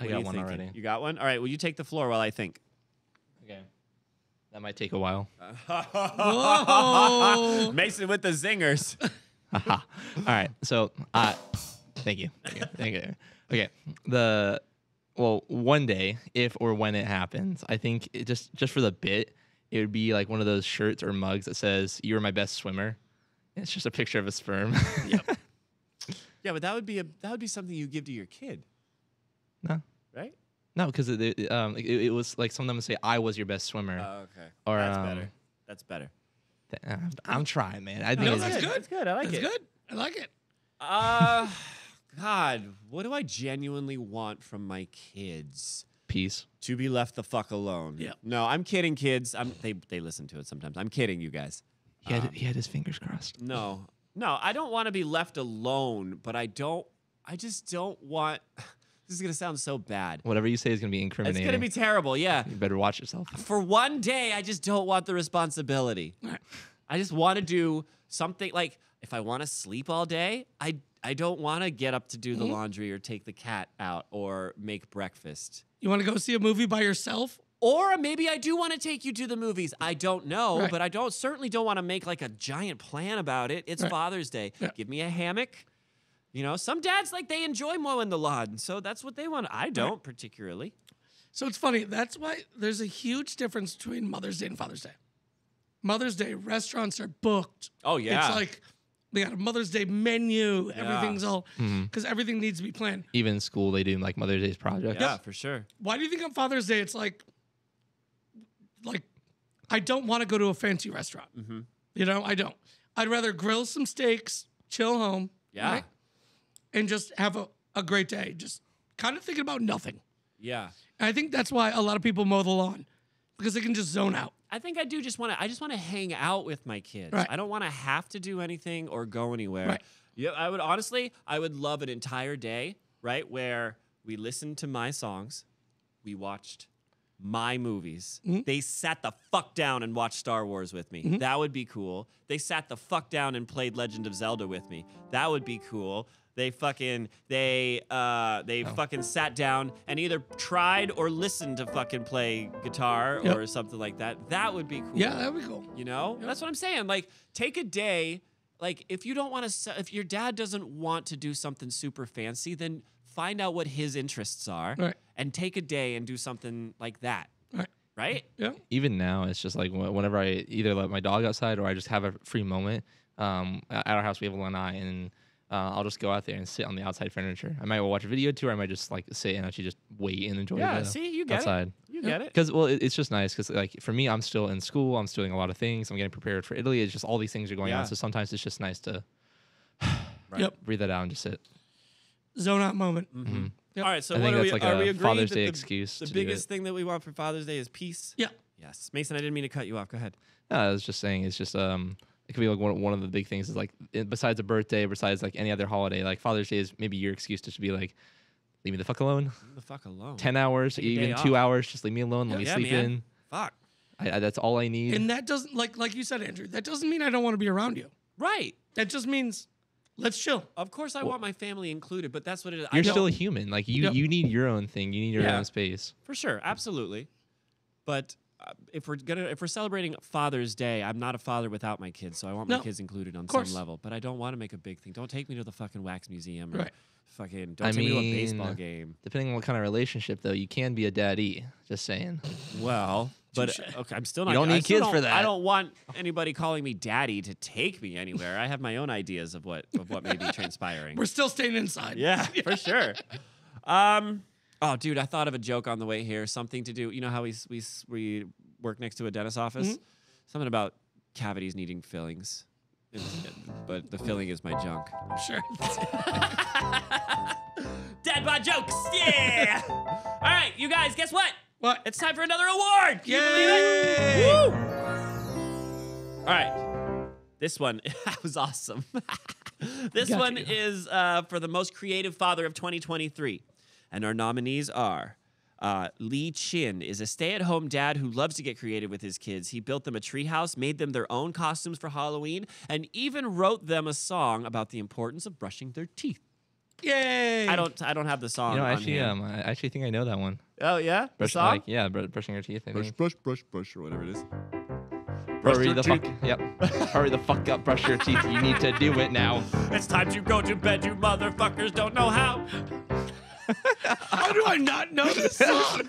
I you got one thinking? already. You got one? All right. Well, you take the floor while I think. Okay. That might take a while. Whoa. Mason with the zingers. All right. So, thank you. Okay. One day, if or when it happens, I think it just for the bit, it would be like one of those shirts or mugs that says "You were my best swimmer." And it's just a picture of a sperm. Yep. Yeah, but that would be something you give to your kid, No, right? no, because it was like some of them would say, "I was your best swimmer." Oh, okay. Or, That's better. That's better. I'm trying, man. I think No, it's that's good. good. That's good. I like That's it. good. I like it. God, what do I genuinely want from my kids? peace. To be left the fuck alone. Yep. No, I'm kidding, kids. They listen to it sometimes. I'm kidding, you guys. He had his fingers crossed. No, I don't want to be left alone, but I just don't want. This is gonna sound so bad. Whatever you say is gonna be It's incriminating. gonna be terrible. Yeah. You better watch yourself. For one day, I just don't want the responsibility. I just want to do something like if I want to sleep all day, I don't want to get up to do the laundry or take the cat out or make breakfast. You want to go see a movie by yourself? Or maybe I do want to take you to the movies. I don't know, Right. but I certainly don't want to make like a giant plan about it. It's Right. Father's Day. Yeah. Give me a hammock. You know, some dads like they enjoy mowing the lawn, so that's what they want. I don't particularly. So it's funny. That's why there's a huge difference between Mother's Day and Father's Day. Mother's Day, restaurants are booked. Oh, yeah. It's like they got a Mother's Day menu. Everything's all, because everything needs to be planned. Even in school, they do like Mother's Day's projects. Yeah, for sure. Why do you think on Father's Day it's like I don't want to go to a fancy restaurant. You know, I don't. I'd rather grill some steaks, chill home, Yeah. right? And just have a great day. Just kind of thinking about nothing. Yeah. And I think that's why a lot of people mow the lawn because they can just zone out. I think I do just want to. I just want to hang out with my kids. Right. I don't want to have to do anything or go anywhere. Right. Yeah, I would honestly. I would love an entire day, right, where we listened to my songs, we watched my movies. They sat the fuck down and watched Star Wars with me. That would be cool. They sat the fuck down and played Legend of Zelda with me. That would be cool. They fucking sat down and either tried or listened to fucking play guitar Yep. or something like that. That would be cool. Yeah, that'd be cool. You know? That's what I'm saying. Like, take a day. Like, if you don't want to, if your dad doesn't want to do something super fancy, then find out what his interests are Right. and take a day and do something like that. Right. Right? Yeah. Even now, it's just like whenever I either let my dog outside or I just have a free moment. At our house, we have a lanai, and I'll just go out there and sit on the outside furniture. I might watch a video too, or I might just like sit and actually just wait and enjoy Yeah, the see, you get outside. it. You get it. Because it's just nice because like for me, I'm still in school. I'm still doing a lot of things. I'm getting prepared for Italy. It's just all these things are going Yeah. on. So sometimes it's just nice to Yep. breathe that out and just sit. Zone out moment. Yep. All right, so I what think are we, that's like are a we agreeing Father's that Day the, excuse the to do biggest it. thing that we want for Father's Day is peace? Yeah. Yes. Mason, I didn't mean to cut you off. Go ahead. No, I was just saying it's just it could be like one of the big things is like besides a birthday, besides like any other holiday, like Father's Day is maybe your excuse to just be like, leave me the fuck alone. Leave the fuck alone. 10 hours, Take a even day 2 off. hours, just leave me alone. Let me Yeah, sleep man. in. Fuck. That's all I need. And that doesn't like you said, Andrew. That doesn't mean I don't want to be around you. Right. That just means let's chill. Of course, I want my family included, but that's what it is. You're still a human. Like you Yep. need your own thing. You need your Yeah. own space. For sure, absolutely. But if we're celebrating Father's Day, I'm not a father without my kids, so I want my No, kids included on course. some level. But I don't want to make a big thing. Don't take me to the fucking wax museum or Right. fucking don't I take me to a mean, baseball game. Depending on what kind of relationship, though, you can be a daddy. Just saying. Well, but Touche. okay, I'm still not. You don't I need still kids for don't- that. I don't want anybody calling me daddy to take me anywhere. I have my own ideas of what may be transpiring. We're still staying inside. Yeah, for sure. Oh, dude, I thought of a joke on the way here. Something to do. You know how we work next to a dentist's office? Something about cavities needing fillings. But the filling is my junk. I'm sure. DadBod jokes, yeah! All right, you guys, guess what? What? It's time for another award. Can you believe Yay! it? Woo! All right, this one was awesome. This Got one you. is for the most creative father of 2023, and our nominees are. Lee Chin is a stay-at-home dad who loves to get creative with his kids. He built them a treehouse, made them their own costumes for Halloween, and even wrote them a song about the importance of brushing their teeth. Yay! I don't have the song. You know, on actually, hand. I actually think I know that one. Oh yeah, the Brush, song. like, yeah, brushing your teeth. I think. brush, or whatever it is. Hurry your the teeth. fuck. Yep. Hurry the fuck up. Brush your teeth. You need to do it now. It's time to go to bed. You motherfuckers don't know how. How do I not know this song?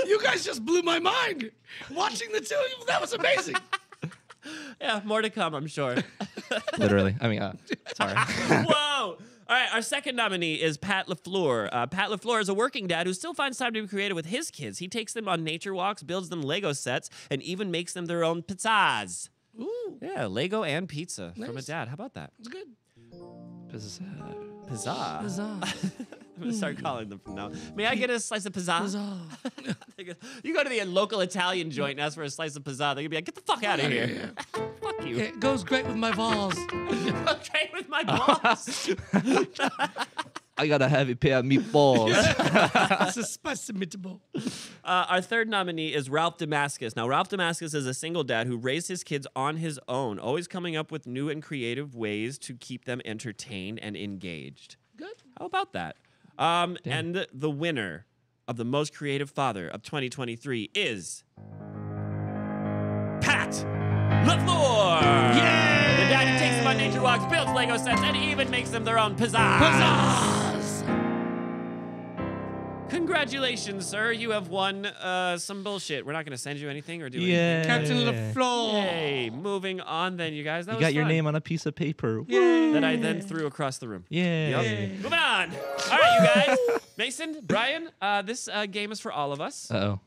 You guys just blew my mind. Watching the two of you, that was amazing. Yeah, more to come, I'm sure. Literally. I mean, sorry. Whoa! All right, our second nominee is Pat LaFleur. Pat LaFleur is a working dad who still finds time to be creative with his kids. He takes them on nature walks, builds them Lego sets, and even makes them their own pizzas. Ooh, Yeah, Lego and pizza from a Nice. dad. How about that? it's good. Pizza. Huzzah. I'm gonna start calling them from now. May I get a slice of pizza? Huzzah. You go to the local Italian joint and ask for a slice of pizza. They're gonna be like, "Get the fuck out of here!" Fuck you. It goes great with my balls. Okay with my balls. I got a heavy pair of meatballs. It's a specimitable. Our third nominee is Ralph Damascus. Now, Ralph Damascus is a single dad who raised his kids on his own, always coming up with new and creative ways to keep them entertained and engaged. Good. How about that? And the winner of the most creative father of 2023 is Pat LaFleur. Yay! The dad who takes them on nature walks, builds Lego sets, and even makes them their own pizzazz. Pizzazz! Congratulations, sir. You have won some bullshit. We're not going to send you anything or do Yeah. anything. Captain LaFleur. Hey, moving on then, you guys. That You was got your fun. name on a piece of paper. Yay. That I then threw across the room. Yeah. Yep. Moving on. All right, you guys. Mason, Brian, this game is for all of us. Uh-oh.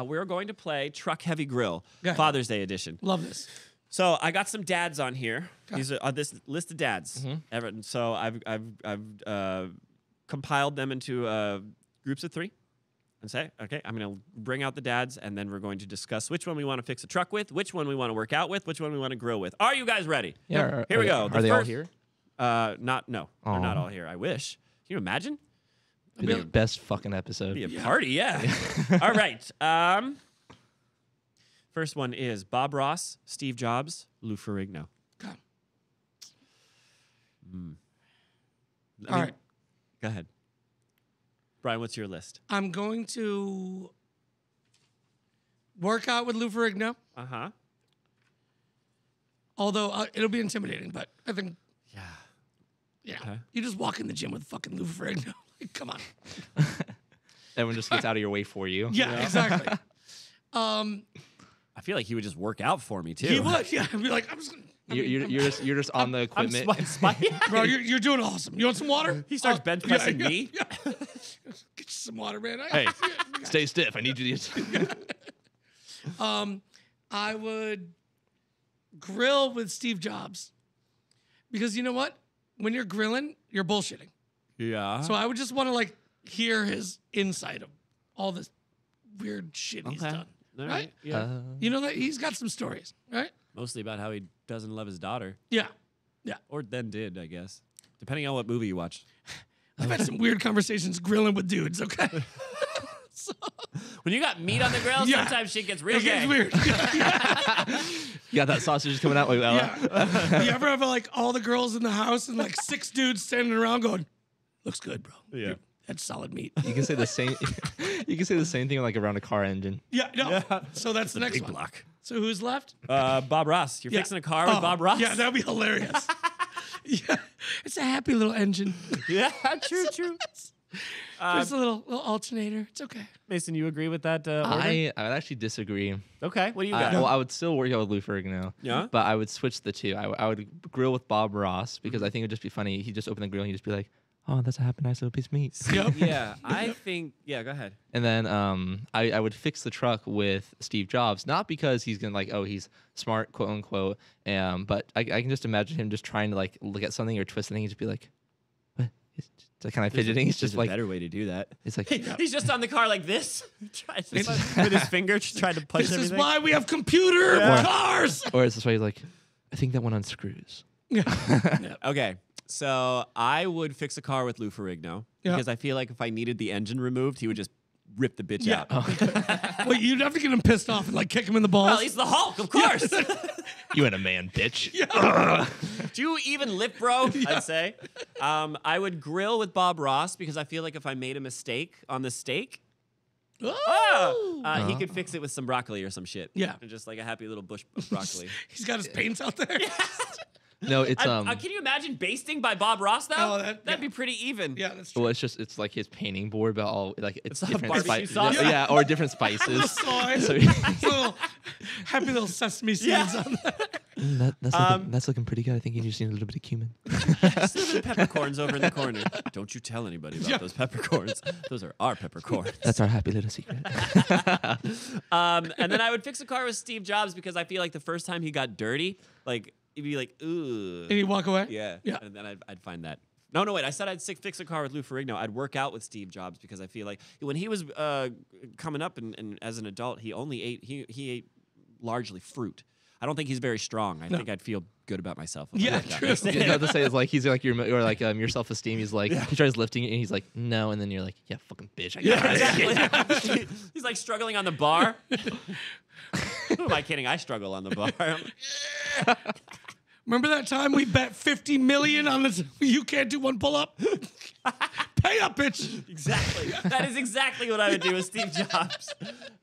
We're going to play Truck Heavy Grill, Yeah. Father's Day edition. Love this. So I got some dads on here. These are this list of dads. Everton. So I've compiled them into groups of 3. And say, okay, I'm going to bring out the dads, and then we're going to discuss which one we want to fix a truck with, which one we want to work out with, which one we want to grill with. Are you guys ready? Yeah. Here we go. Are they all here? No, they're not Aw. all here. I wish. Can you imagine? Be the best fucking episode. Be a party, yeah. All right. First one is Bob Ross, Steve Jobs, Lou Ferrigno. Come. All right. Go ahead. Brian, what's your list? I'm going to work out with Lou Ferrigno, Uh-huh. although it'll be intimidating, but I think, Yeah. yeah. You just walk in the gym with fucking Lou Ferrigno. Like, come on. Everyone just gets out of your way for you. Yeah, exactly. I feel like he would just work out for me, too. He would, yeah. I'd be like, I'm just gonna, You're just on the I'm equipment. bro, you're doing awesome. You want some water? He starts bench pressing me. Yeah. Get you some water, man. Hey, stay stiff. I need you to. I would grill with Steve Jobs because you know what? When you're grilling, you're bullshitting. Yeah. So I would just want to like hear his insight of all this weird shit he's done. All right? Yeah. You know that he's got some stories, right? Mostly about how he doesn't love his daughter. Yeah. Or then did, I guess. Depending on what movie you watched. I've had some weird conversations grilling with dudes, okay? When you got meat on the grill, Yeah. sometimes shit gets real It gets gay. weird. You got that sausage coming out like that. Yeah. You ever have like all the girls in the house and like 6 dudes standing around going, looks good, bro. Yeah. That's solid meat. You can say the same. You can say the same thing like around a car engine. Yeah, no. So that's the next one. block. So who's left? Bob Ross. You're Yeah. fixing a car with Bob Ross? Yeah, that'd be hilarious. Yeah, it's a happy little engine. Yeah, true. There's a little alternator. It's okay. Mason, you agree with that order? I would actually disagree. Okay, what do you got? Well, I would still work out with Lou Ferrigno. Yeah? But I would switch the two. I would grill with Bob Ross because I think it would just be funny. He'd just open the grill and he'd just be like, "Oh, that's a happy nice little piece of meat." Yep. Yeah, I think, go ahead. And then I would fix the truck with Steve Jobs, not because he's gonna like, oh, he's smart, quote unquote, but I can just imagine him just trying to like look at something or twist something and just be like, what? It's just kind of fidgeting. It's just There's like, a better way to do that. it's like, He's just on the car like this, tries to with his finger, trying to push This is everything. why we have computer cars. or it's this way, like, I think that one unscrews. Okay, so I would fix a car with Lou Ferrigno because I feel like if I needed the engine removed, he would just rip the bitch Yeah. out. Well, you'd have to get him pissed off and like kick him in the balls. Well, he's the Hulk, of course. You ain't a man, bitch. Do you even lift, bro? I'd say. I would grill with Bob Ross because I feel like if I made a mistake on the steak, he could fix it with some broccoli or some shit. Yeah. And just like a happy little bush of broccoli. He's got his paints out there. No, it's Can you imagine basting by Bob Ross though? Oh, That'd be pretty even. Yeah, that's true. well, it's like his painting board, but all like it's all different barbecue spices. sauce? Yeah, or different spices. Soy. So- little happy little sesame seeds on there. that's looking pretty good. I think you just need a little bit of cumin. Just little peppercorns over in the corner. Don't you tell anybody about those peppercorns. Those are our peppercorns. That's our happy little secret. And then I would fix a car with Steve Jobs because I feel like the first time he got dirty, like he'd be like, ooh. And you walk away? Yeah. Yeah. And then I'd find that. No, wait. I said I'd fix a car with Lou Ferrigno. I'd work out with Steve Jobs because I feel like when he was coming up and as an adult, he only ate he ate largely fruit. I don't think he's very strong. I think I'd feel good about myself. If I Yeah, worked out. true. You know, to say is like he's like your self-esteem. He's like he tries lifting it and he's like no, and then you're like yeah, fucking bitch. I got it. Exactly. He's like struggling on the bar. Who am I kidding? I struggle on the bar. Remember that time we bet 50 million on this? You can't do one pull-up? Pay up, bitch. Exactly. That is exactly what I would do with Steve Jobs.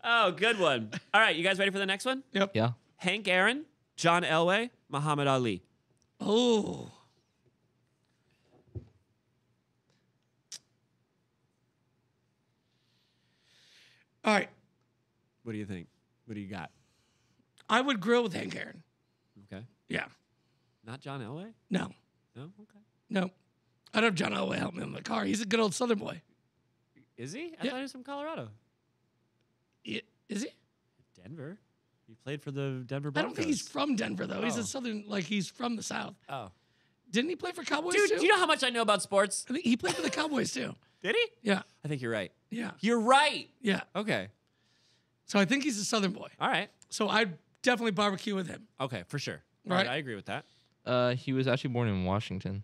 Oh, good one. All right, you guys ready for the next one? Yep. Yeah. Hank Aaron, John Elway, Muhammad Ali. Oh. All right. What do you think? What do you got? I would grill with Hank Aaron. Okay. Yeah. Not John Elway? No. No? Okay. No. I'd have John Elway help me in the car. He's a good old Southern boy. Is he? I Yeah. thought he was from Colorado. Is he? Denver. He played for the Denver I Broncos. don't think he's from Denver, though. He's Oh. a Southern, like he's from the South. Oh. Didn't he play for Cowboys, Dude, too? do you know how much I know about sports? I think he played for the Cowboys, too. Did he? Yeah. I think you're right. Yeah. You're right. Yeah. Okay. So I think he's a Southern boy. All right. So I'd definitely barbecue with him. Okay, for sure. Right. All right, I agree with that. He was actually born in Washington.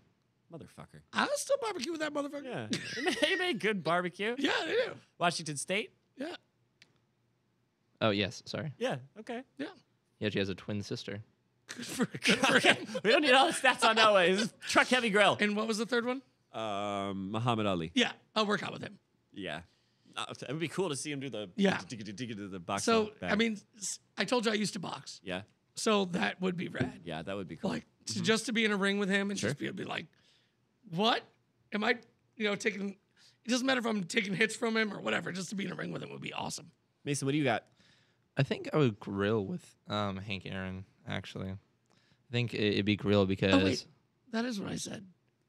Motherfucker. I'll still barbecue with that motherfucker. Yeah. He made good barbecue. Yeah, they do. Washington State? Yeah. Oh yes, sorry. Yeah. Okay. Yeah. He actually has a twin sister. Good for him. We don't need all the stats on Elway. This is truck heavy grill. And what was the third one? Muhammad Ali. Yeah, I'll work out with him. Yeah. It would be cool to see him do the Yeah. to the box. So, bag. I mean, I told you I used to box. Yeah. So that would be rad. Yeah, that would be cool. Like, just to be in a ring with him and just be like, what? Am I, taking, it doesn't matter if I'm taking hits from him or whatever, just to be in a ring with him would be awesome. Mason, what do you got? I think I would grill with Hank Aaron. Actually, I think it'd be grill because Oh, wait. That is what I said.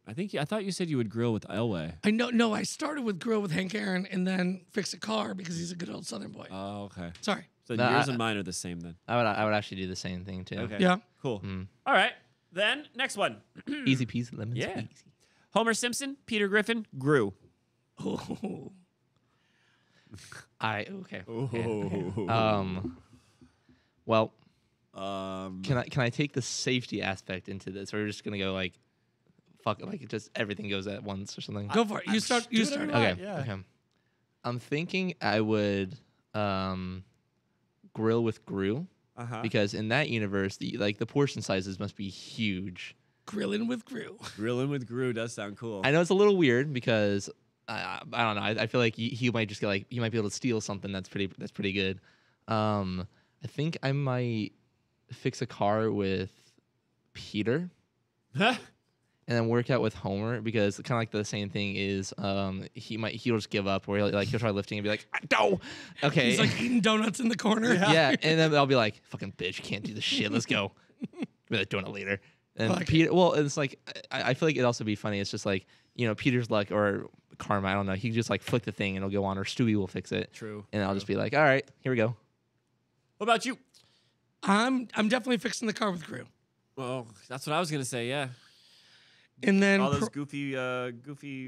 I thought you said you would grill with Elway. I know. No, I started with grill with Hank Aaron and then fix a car because he's a good old Southern boy. Oh, okay. Sorry. So No, yours and mine are the same then. I would actually do the same thing too. Okay. Yeah. Cool. All right. Then next one. Easy peasy lemon Yeah. squeezy. Homer Simpson, Peter Griffin, Gru. Oh. Okay. Oh. Well, can I take the safety aspect into this, or we're just gonna go like, fuck, like just everything goes at once or something? Go for it. You start. You start. whatever you Okay. want. Yeah. Okay. I'm thinking I would grill with Gru Uh-huh. because in that universe, the portion sizes must be huge. Grilling with Gru. Grilling with Gru does sound cool. I know it's a little weird because I don't know. I feel like he might just get like he might be able to steal something that's pretty good. I think I might fix a car with Peter and then work out with Homer because kind of like the same thing is he'll just give up or he'll try lifting and be like no, okay, He's like eating donuts in the corner. yeah, and then I'll be like fucking bitch, you can't do this shit, let's go. Be like doing it later. And Like- Peter, well, it's like I feel like it'd also be funny. It's just like Peter's luck or karma. I don't know. He can just like flick the thing and it'll go on, or Stewie will fix it. True. And I'll just be like, all right, here we go. What about you? I'm definitely fixing the car with Gru. Well, that's what I was gonna say. Yeah. And then All those goofy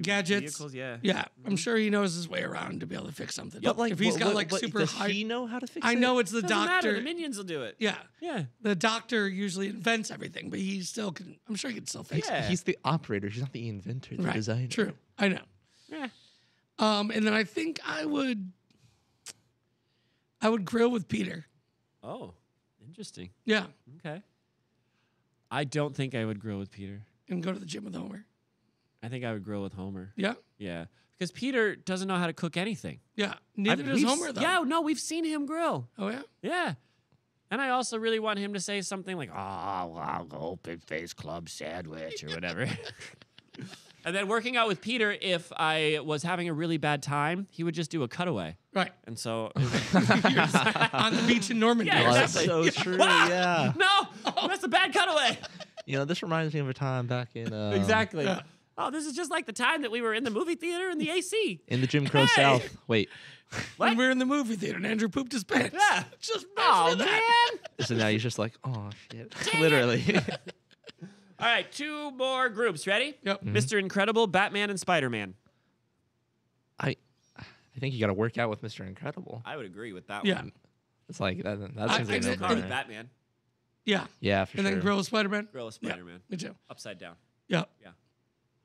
gadgets. vehicles. Yeah. Yeah, I'm sure he knows his way around to be able to fix something. But like, if he's got like super does high, he know how to fix I it? know it's the Doesn't matter. doctor. The minions will do it. Yeah, Yeah. the doctor usually invents everything, but he still can. I'm sure he can still fix Yeah. He's the operator. He's not the inventor, the it. Right. designer. True. I know. Yeah. And then I think I would grill with Peter. Oh, interesting. Yeah, Okay. I don't think I would grill with Peter. and go to the gym with Homer. I think I would grill with Homer. Yeah, Yeah. Because Peter doesn't know how to cook anything. yeah. Neither does Homer though. Yeah, no, we've seen him grill. Oh yeah. Yeah. And I also really want him to say something like, oh, well, open face club sandwich or whatever. And then working out with Peter, if I was having a really bad time, he would just do a cutaway. Right. And so, On the beach in Normandy. Yeah, Oh, or that's something. so true. Ah! Yeah. no, that's a bad cutaway. This reminds me of a time back in Exactly. Yeah. Oh, this is just like the time that we were in the movie theater in the AC. in the Jim Crow Hey! South. Wait. When we were in the movie theater and Andrew pooped his pants. Yeah. Just Oh, imagine that. man. So now he's just like, oh shit. Literally. All right, two more groups. Ready? Yep. Mr. Incredible, Batman, and Spider-Man. I think you got to work out with Mr. Incredible. I would agree with that Yeah. one. It's like that I- seems like I- a I- Car with no-brainer. Batman. Yeah. Yeah, for And sure. then grill with Spider-Man. Grill with Yeah, Spider-Man. me too. Upside down. Yeah. Yeah.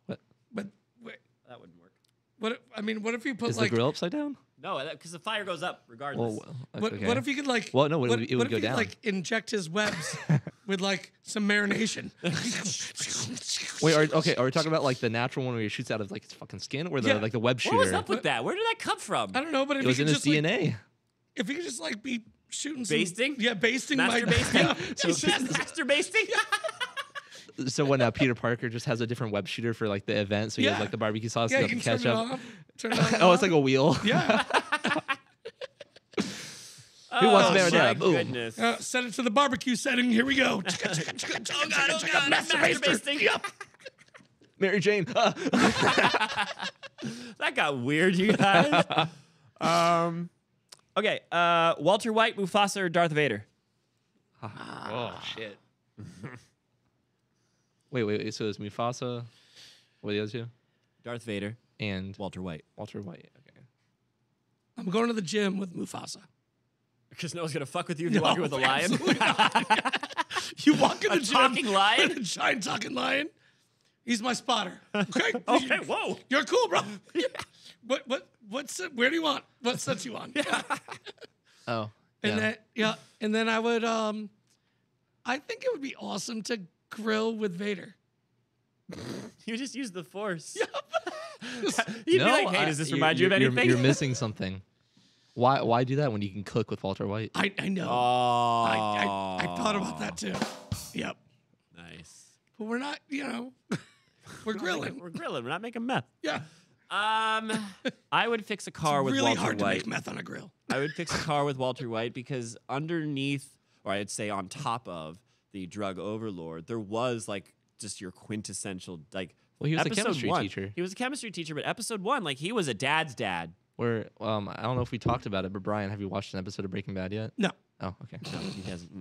What? But wait, That wouldn't work. what if you put Is like the grill upside down? No, because the fire goes up regardless. Well, what if you could like Well, no, it what, would what if go you could, down. like inject his webs with like some marination? Wait, are we talking about like the natural one where he shoots out of like his fucking skin, or the Yeah. like the web shooter? what was up with that? Where did that come from? I don't know, but if It was you in could his just like, DNA. if you could just like be shooting Basting? some, basting Master my basting? yeah. Master basting? So when Peter Parker just has a different web shooter for like the event, so he Yeah. has like the barbecue sauce, Yeah, and you the can turn it ketchup. off. Turn it on. Oh, it's like a wheel. yeah. Who wants Oh, marinara? my Boom. goodness. Set it to the barbecue setting. Here we go. Oh God, Master basting. Mary Jane. That got weird, you guys. Okay, Walter White, Mufasa, or Darth Vader? Oh shit. wait. So it's Mufasa. What are the other two? Darth Vader, And Walter White. Walter White. Okay. I'm going to the gym with Mufasa. Because no one's gonna fuck with you if you walk in with a lion. You walk in the gym. talking lion? with a giant talking lion. He's my spotter. Okay. Okay, whoa. You're cool, bro. Where do you want? What sets you on? Oh. And then I would I think it would be awesome to grill with Vader. You just use the Force. You'd be like, hey, does this remind you of you're- anything? You're missing something. Why do that when you can cook with Walter White? I know. Oh. I thought about that too. Yep. Nice. But we're not, we're grilling. We're grilling. We're not making meth. Yeah. I would fix a car with really Walter hard to White. make meth on a grill. I would fix a car with Walter White because underneath, or I'd say on top of the drug overlord, there was like just your quintessential like. Well, he was a episode chemistry 1, teacher. He was a chemistry teacher, but episode 1, like he was a dad's dad. Where I don't know if we talked about it, but Brian, have you watched an episode of Breaking Bad yet? No. Oh, okay. No, he hasn't.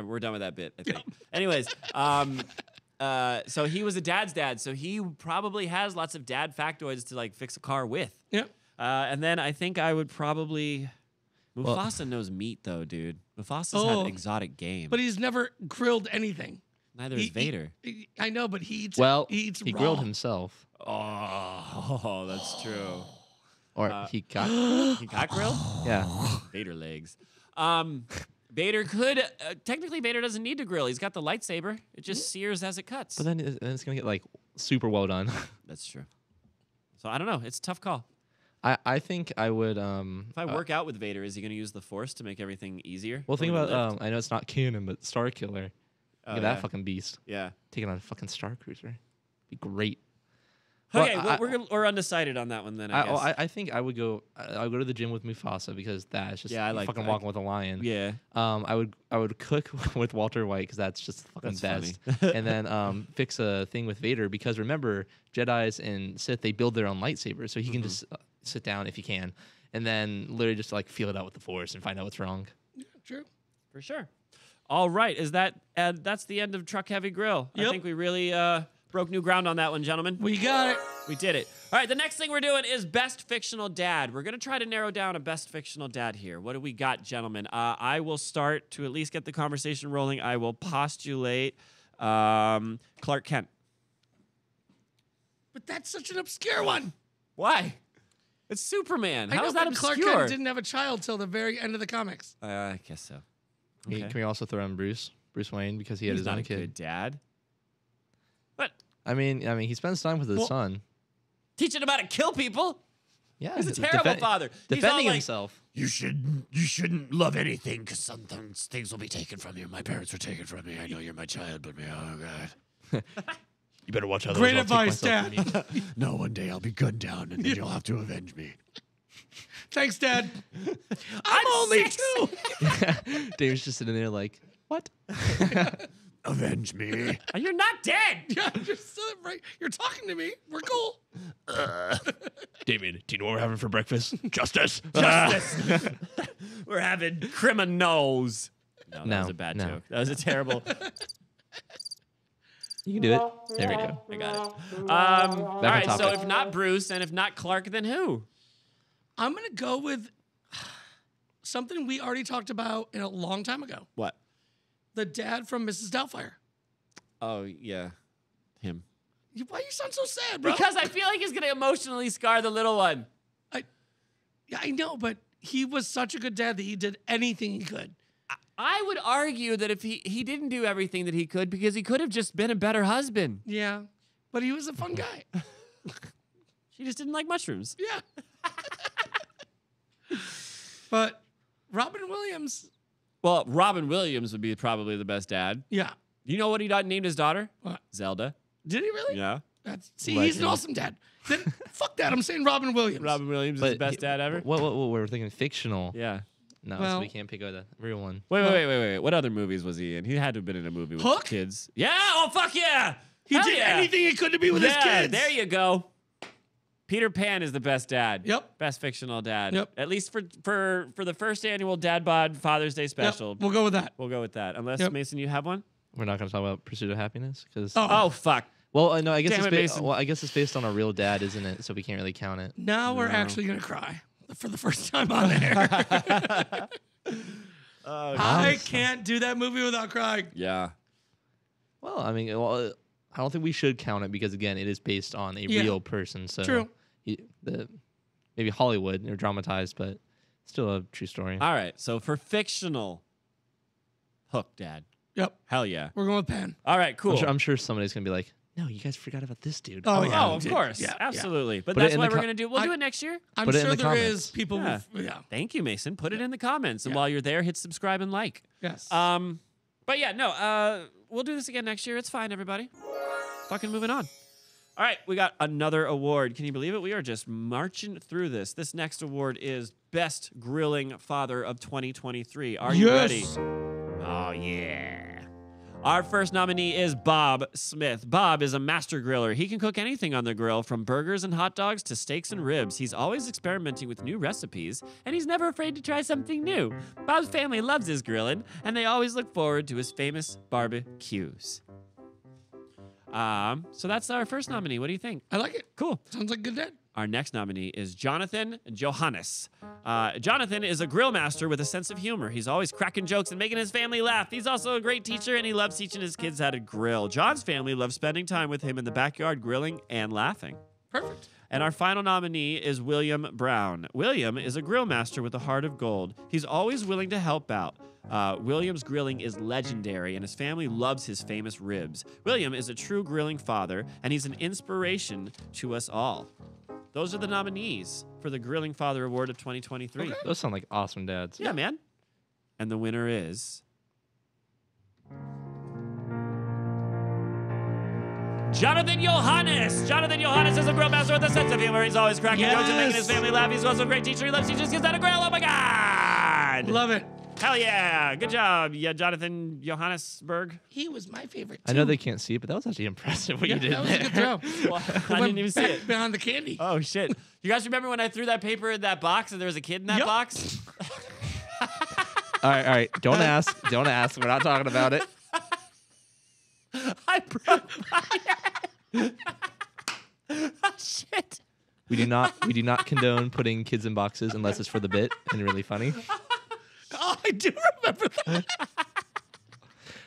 We're done with that bit, I think. Anyways, so he was a dad's dad, so he probably has lots of dad factoids to like fix a car with. Yeah. And then I think I would probably. Mufasa knows meat though, dude. Mufasa's had exotic game. But he's never grilled anything. Neither is Vader. I know, but he eats. Well, he eats he raw. grilled himself, Oh, that's true. or he got. He got grilled? Yeah. Vader legs. Vader could technically Vader doesn't need to grill. He's got the lightsaber. It just sears as it cuts. But then it's gonna get like super well done. That's true. So I don't know. It's a tough call. I think I would. If I work out with Vader, is he going to use the Force to make everything easier? Well, think for me to about. lift? I know it's not canon, but Star Killer. Oh, Look at yeah. that fucking beast Yeah. taking on a fucking Star Cruiser. Be great. Okay, Well, we're undecided on that one then. I guess. I think I would go. I'll go to the gym with Mufasa because that's just Yeah, I like fucking that. walking with a lion. yeah. I would cook with Walter White because that's just the fucking That's best. And then fix a thing with Vader because remember Jedi's and Sith they build their own lightsabers so he can just sit down if he can and then literally just like feel it out with the Force and find out what's wrong. Yeah, true. For sure. All right, that's the end of Truck Heavy Grill. I Yep. think we really broke new ground on that one, gentlemen. We got it. We did it. All right, the next thing we're doing is best fictional dad. We're going to try to narrow down a best fictional dad here. What do we got, gentlemen? I will start to at least get the conversation rolling. I will postulate Clark Kent. But that's such an obscure one. Why? It's Superman. How is that but Clark obscure? Kent didn't have a child till the very end of the comics. I guess so. Can we also throw in Bruce Wayne because he had He's his not own a kid? good dad. But I mean he spends time with his son. teaching him how to kill people. Yeah, He's a terrible father. He's all defending like, himself. You shouldn't love anything because sometimes things will be taken from you. My parents were taken from me. I know you're my child, but oh god. You better watch out. Great advice, Dad. No, one day I'll be gunned down and then you'll have to avenge me. Thanks, Dad. I'm only six. 2. Dave's just sitting there like, what? Avenge me. You're not dead. Yeah, you're still right. You're talking to me. We're cool. David, do you know what we're having for breakfast? Justice. Justice. We're having criminals. No, that No, was a bad no. joke. That was a terrible. You can do it. There we go. I got it. All right, so topic. if not Bruce and if not Clark, then who? I'm gonna go with something we already talked about a long time ago. What? The dad from Mrs. Doubtfire. Oh yeah, him. Why you sound so sad, bro? Because I feel like he's gonna emotionally scar the little one. Yeah, I know, but he was such a good dad that he did anything he could. I would argue that if he didn't do everything that he could because he could have just been a better husband. Yeah, but he was a fun guy. He just didn't like mushrooms. Yeah. But Robin Williams. Well, Robin Williams would be probably the best dad. Yeah. You know what he named his daughter? What? Zelda. Did he really? Yeah. See, he's an awesome dad. Then fuck that. I'm saying Robin Williams. Robin Williams is the best dad ever. What? We're thinking fictional. Yeah. No, Well- so we can't pick out the real one. Wait. What other movies was he in? He had to have been in a movie with Hook? kids. Yeah. Oh, fuck yeah. He Hell did yeah. anything he could to be with his kids. There you go. Peter Pan is the best dad. Yep. Best fictional dad. Yep. At least for the first annual DadBod Father's Day Yep, special. we'll go with that. We'll go with that. Unless, Yep. Mason, you have one? We're not going to talk about Pursuit of Happiness because. Oh, fuck. Well, no, I guess Damn it's it, Mason. I guess it's based on a real dad, isn't it? So we can't really count it. Now we're actually going to cry for the first time on air. I can't do that movie without crying. Yeah. Well, I mean, I don't think we should count it because again, it is based on a real person. So True. Maybe Hollywood or dramatized, but still a true story. All right. So for fictional, Hook, Dad. Yep. Hell yeah. We're going with Pan. All right, cool. I'm sure somebody's gonna be like, "No, you guys forgot about this dude." Oh, yeah. Oh, of course. Yeah, Absolutely. But Put it that's in why the we're co- going to do We'll do it next year. I'm Put it in sure the there comments. is people Yeah. yeah. Thank you, Mason. Put it in the comments. And while you're there, hit subscribe and like. Yes. But yeah, no, we'll do this again next year. It's fine, everybody. Fucking moving on. All right, we got another award. Can you believe it? We are just marching through this. This next award is Best Grilling Father of 2023. Are you ready? Oh, yeah. Our first nominee is Bob Smith. Bob is a master griller. He can cook anything on the grill, from burgers and hot dogs to steaks and ribs. He's always experimenting with new recipes, and he's never afraid to try something new. Bob's family loves his grilling, and they always look forward to his famous barbecues. So that's our first nominee. What do you think? I like it. Cool. Sounds like a good dad. Our next nominee is Jonathan Johannes. Jonathan is a grill master with a sense of humor. He's always cracking jokes and making his family laugh. He's also a great teacher, and he loves teaching his kids how to grill. John's family loves spending time with him in the backyard grilling and laughing. Perfect. And our final nominee is William Brown. William is a grill master with a heart of gold. He's always willing to help out. William's grilling is legendary, and his family loves his famous ribs. William is a true grilling father, and he's an inspiration to us all. Those are the nominees for the Grilling Father Award of 2023. Okay. Those sound like awesome dads. Yeah, man. And the winner is Jonathan Johannes. Jonathan Johannes is a grill master with a sense of humor. He's always cracking jokes and making his family laugh. He's also a great teacher. He loves teaching his kids how to grill. Oh my God! Love it. Hell yeah! Good job, yeah, Jonathan Johannesberg. He was my favorite, too. I know they can't see it, but that was actually impressive what you did That was there. a good throw. Well, I didn't even see Back it. behind the candy. Oh shit! You guys remember when I threw that paper in that box and there was a kid in that Yep. box? All right. Don't ask. Don't ask. We're not talking about it. I broke my head. Oh, shit! We do not condone putting kids in boxes unless it's for the bit and really funny. Oh, I do remember that.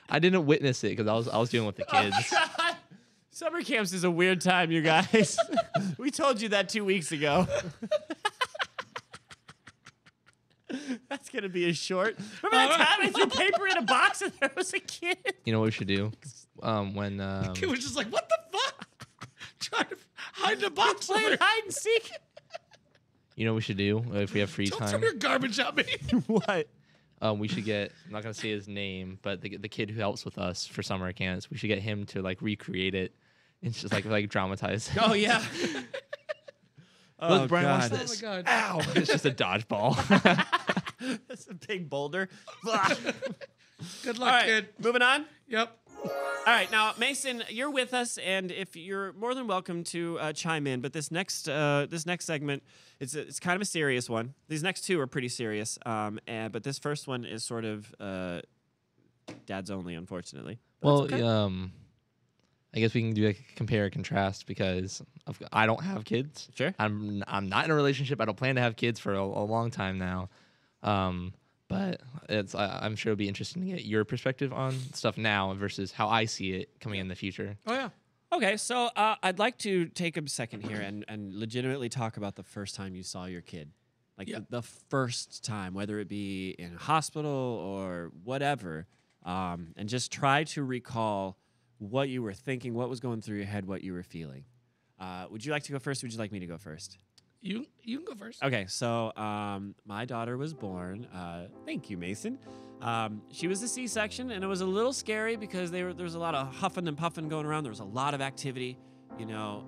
I didn't witness it because I was dealing with the kids. Summer camps is a weird time, you guys. We told you that 2 weeks ago. That's gonna be a short. Remember that time I threw paper in a box and there was a kid? You know what we should do? When He was just like, what the fuck? Trying to hide in a box. Playing Over. hide and seek. you know what we should do if we have free Don't throw time? your garbage at me. What? We should get. I'm not gonna say his name, but the kid who helps with us for summer camps. We should get him to like recreate it. It's just like dramatize. Oh yeah. Look, Brian wants God. this. Oh, my God. Ow! It's just a dodgeball. That's a big boulder. Good All luck, right, kid. moving on. Yep. All right, now Mason, you're with us, and if you're more than welcome to chime in. But this next segment, it's kind of a serious one. These next two are pretty serious, but this first one is sort of dads only, unfortunately. But Well, that's okay. I guess we can do a compare and contrast because I don't have kids. Sure. I'm not in a relationship. I don't plan to have kids for a long time now. But I'm sure it'll be interesting to get your perspective on stuff now versus how I see it coming in the future. Oh yeah. Okay, so I'd like to take a second here and legitimately talk about the first time you saw your kid. Like the first time, whether it be in a hospital or whatever, and just try to recall what you were thinking, what was going through your head, what you were feeling. Would you like to go first, or would you like me to go first? You can go first. Okay, so my daughter was born. Thank you, Mason. She was a C-section, and it was a little scary because there was a lot of huffing and puffing going around. There was a lot of activity. You know,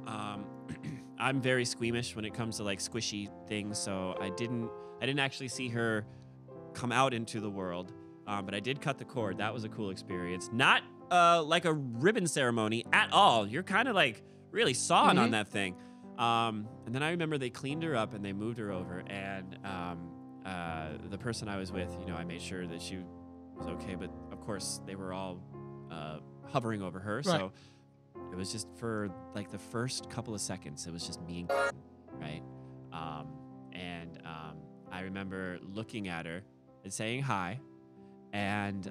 I'm very squeamish when it comes to like squishy things, so I didn't actually see her come out into the world. But I did cut the cord. That was a cool experience. Not like a ribbon ceremony at all. You're kind of like really sawing on that thing. And then I remember they cleaned her up and they moved her over, and the person I was with, you know, I made sure that she was okay, but of course they were all hovering over her, so it was just for like the first couple of seconds, it was just me and right? I remember looking at her and saying hi, and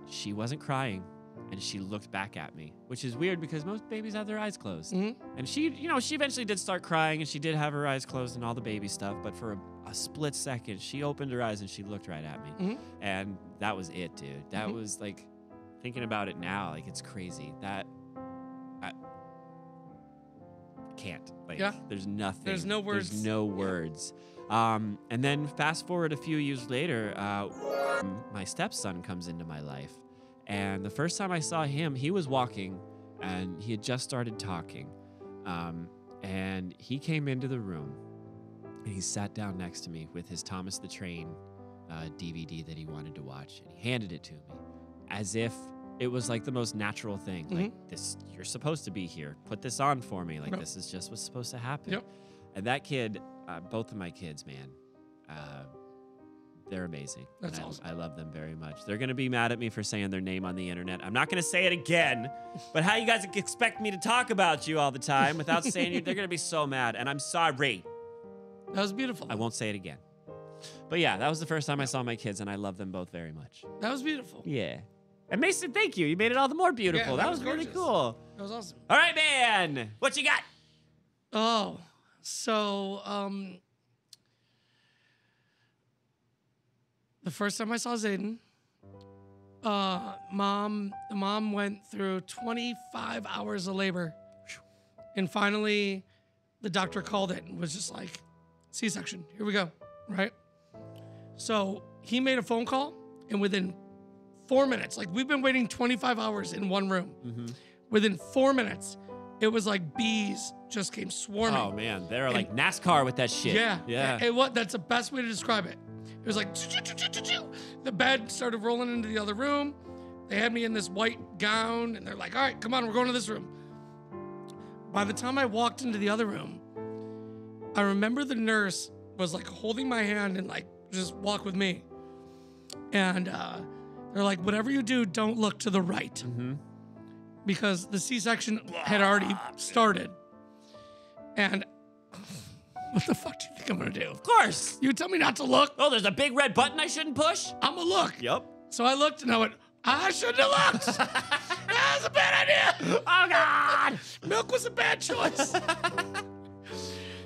she wasn't crying. And she looked back at me, which is weird because most babies have their eyes closed. And she, you know, she eventually did start crying, and she did have her eyes closed and all the baby stuff. But for a split second, she opened her eyes and she looked right at me. And that was it, dude. That was like, thinking about it now, like it's crazy. I can't. Like, there's nothing. There's no words. There's no words. And then fast forward a few years later, my stepson comes into my life. And the first time I saw him, he was walking, and he had just started talking. And he came into the room, and he sat down next to me with his Thomas the Train DVD that he wanted to watch. And he handed it to me as if it was like the most natural thing. Like, this, you're supposed to be here. Put this on for me. Like, this is just what's supposed to happen. And that kid, both of my kids, man, they're amazing. That's awesome. I love them very much. They're going to be mad at me for saying their name on the internet. I'm not going to say it again, but how you guys expect me to talk about you all the time without saying it? They're going to be so mad, and I'm sorry. That was beautiful. I won't say it again. But yeah, that was the first time I saw my kids, and I love them both very much. That was beautiful. Yeah. And Mason, thank you. You made it all the more beautiful. Yeah, that was really gorgeous. cool. That was awesome. All right, man. What you got? Oh, so the first time I saw Zayden, the mom went through 25 hours of labor, and finally, the doctor called it and was just like, C-section. Here we go, right? So he made a phone call, and within 4 minutes, like we've been waiting 25 hours in one room. Within 4 minutes, it was like bees just came swarming. Oh man, they're like NASCAR with that shit. Yeah. That's the best way to describe it. It was like, the bed started rolling into the other room. They had me in this white gown, and they're like, all right, come on, we're going to this room. By the time I walked into the other room, I remember the nurse was like holding my hand and like, just walk with me. And they're like, whatever you do, don't look to the right. Because the C-section had already started. And what the fuck do you think I'm gonna do? Of course. You tell me not to look. Oh, there's a big red button I shouldn't push? I'm gonna look. Yep. So I looked and I went, I shouldn't have looked. That was a bad idea. Oh, God. Milk was a bad choice.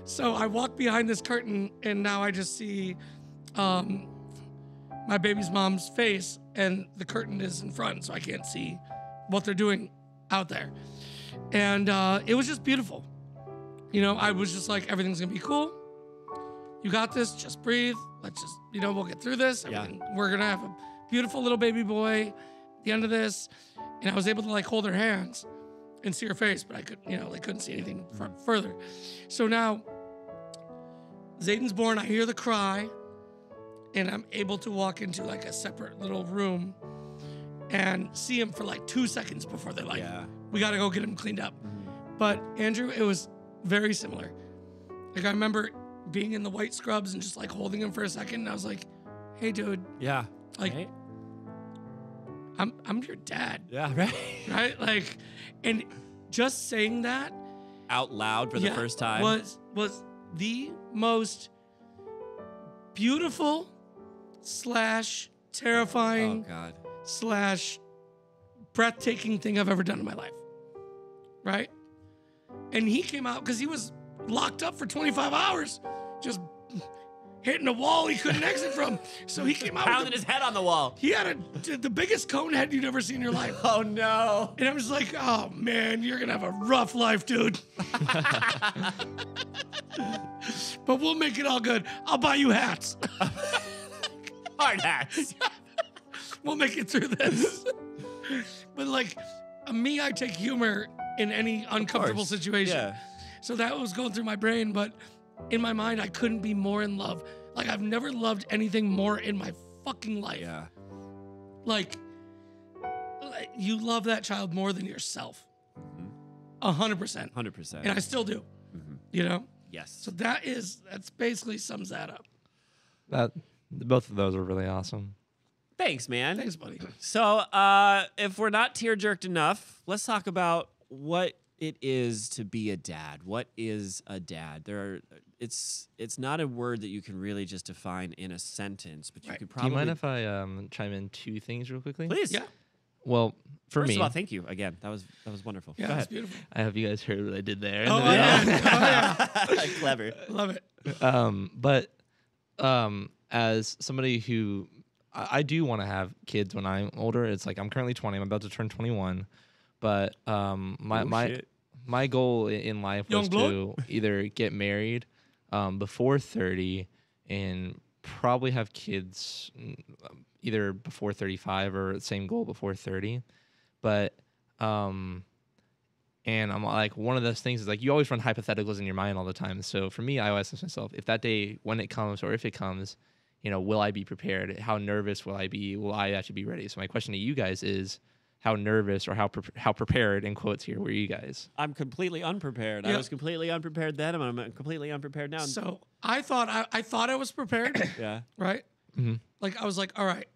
So I walk behind this curtain, and now I just see my baby's mom's face, and the curtain is in front, so I can't see what they're doing out there. And it was just beautiful. You know, I was just like, everything's gonna be cool. You got this, just breathe. Let's just, we'll get through this. We're gonna have a beautiful little baby boy at the end of this. And I was able to like hold her hands and see her face, but I couldn't see anything further. So now, Zayden's born, I hear the cry, and I'm able to walk into like a separate little room and see him for like 2 seconds before they're like, we gotta go get him cleaned up. But Andrew, it was very similar. Like I remember being in the white scrubs and just like holding him for a second, and I was like, hey dude. Yeah. Like, right? I'm your dad. Yeah, right. Right? Like, and just saying that out loud for the first time was the most beautiful slash Oh terrifying God. slash breathtaking thing I've ever done in my life. Right? And he came out because he was locked up for 25 hours, just hitting a wall he couldn't exit from. So he came out Pounding with his head on the wall. he had the biggest cone head you'd ever seen in your life. Oh no. And I was like, oh man, you're gonna have a rough life, dude. But we'll make it all good. I'll buy you hats. Hard hats. We'll make it through this. But like me, I take humor in any uncomfortable situation. Yeah. So that was going through my brain, but in my mind, I couldn't be more in love. Like I've never loved anything more in my fucking life. Yeah. Like you love that child more than yourself. 100%. 100%. And I still do. You know? Yes. So that's basically sums that up. Both of those are really awesome. Thanks, man. Thanks, buddy. So, if we're not tear jerked enough, let's talk about what it is to be a dad. What is a dad? It's not a word that you can really just define in a sentence, but you Right. could Do probably. you mind if I chime in 2 things real quickly? Please? Yeah. Well, for First me, of all, thank you again. That was wonderful. Yeah, Go that's ahead. beautiful. I hope you guys heard what I did there. Oh, I did. Oh, yeah. Clever. Love it. But as somebody who I do want to have kids when I'm older, it's like I'm currently 20. I'm about to turn 21, but my goal in life was to either get married before 30 and probably have kids either before 35 or same goal before 30. But and I'm like, one of those things is like you always run hypotheticals in your mind all the time. So for me, I always ask myself, if that day, when it comes or if it comes, you know, will I be prepared? How nervous will I be? Will I actually be ready? So my question to you guys is, how nervous or how prepared, in quotes here, were you guys? I'm completely unprepared. Yeah. I was completely unprepared then, and I'm completely unprepared now. So I thought I was prepared, yeah. right? Mhm. Like I was like, all right,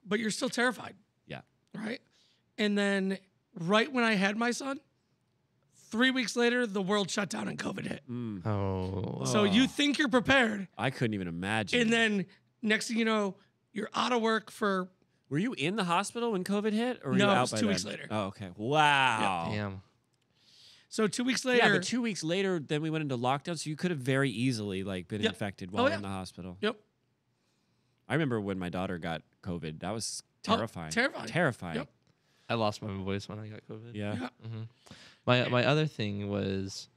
but you're still terrified, Yeah. right? And then right when I had my son, 3 weeks later, the world shut down and COVID hit. Oh. So you think you're prepared, I couldn't even imagine. and then next thing you know, you're out of work for Were you in the hospital when COVID hit, or were No, you it out was by 2 weeks then? later. Oh, okay. Wow. Damn. so 2 weeks later. Yeah, but 2 weeks later, then we went into lockdown, so you could have very easily like been Yep. infected while yeah. in the hospital. Yep. I remember when my daughter got COVID. That was Oh, terrifying. terrifying. Terrifying. Yep. I lost my voice when I got COVID. Yeah. Yeah. My other thing was,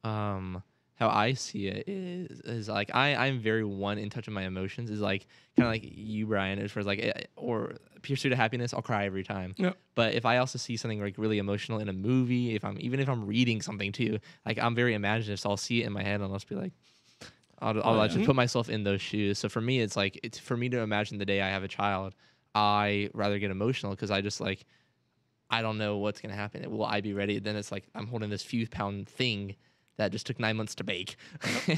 how I see it is like I'm very in touch with my emotions. Is like kind of like you, Brian, as far as like or pursuit of happiness. I'll cry every time. Yep. But if I also see something like really emotional in a movie, if I'm reading something too, like I'm very imaginative, so I'll see it in my head and I'll just be like, I'll just put myself in those shoes. So for me, it's like it's for me to imagine the day I have a child. I rather get emotional because I just like. I don't know what's going to happen. Will I be ready? Then it's like I'm holding this few pound thing that just took 9 months to bake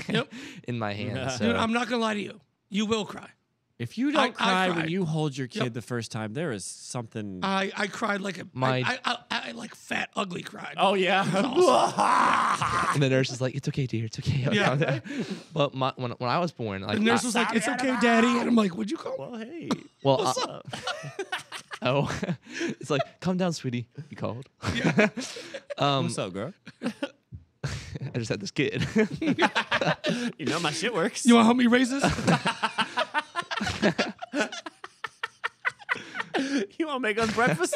Yep. in my hand. Yeah. So Dude, I'm not gonna lie to you. You will cry. If you don't I cry when cried. you hold your kid Yep. the first time, there is something. I cried like a My- I like fat ugly cried. oh yeah. and the nurse is like, "It's okay, dear. It's okay." I'll Yeah. calm down." But when I was born, like The nurse was like, "It's okay, Daddy," and I'm like, "Would you call?" well, hey. oh, it's like, "Calm down, sweetie." You called. What's up, girl? I just had this kid. You know my shit works. You want to help me raise this? You want to make us breakfast?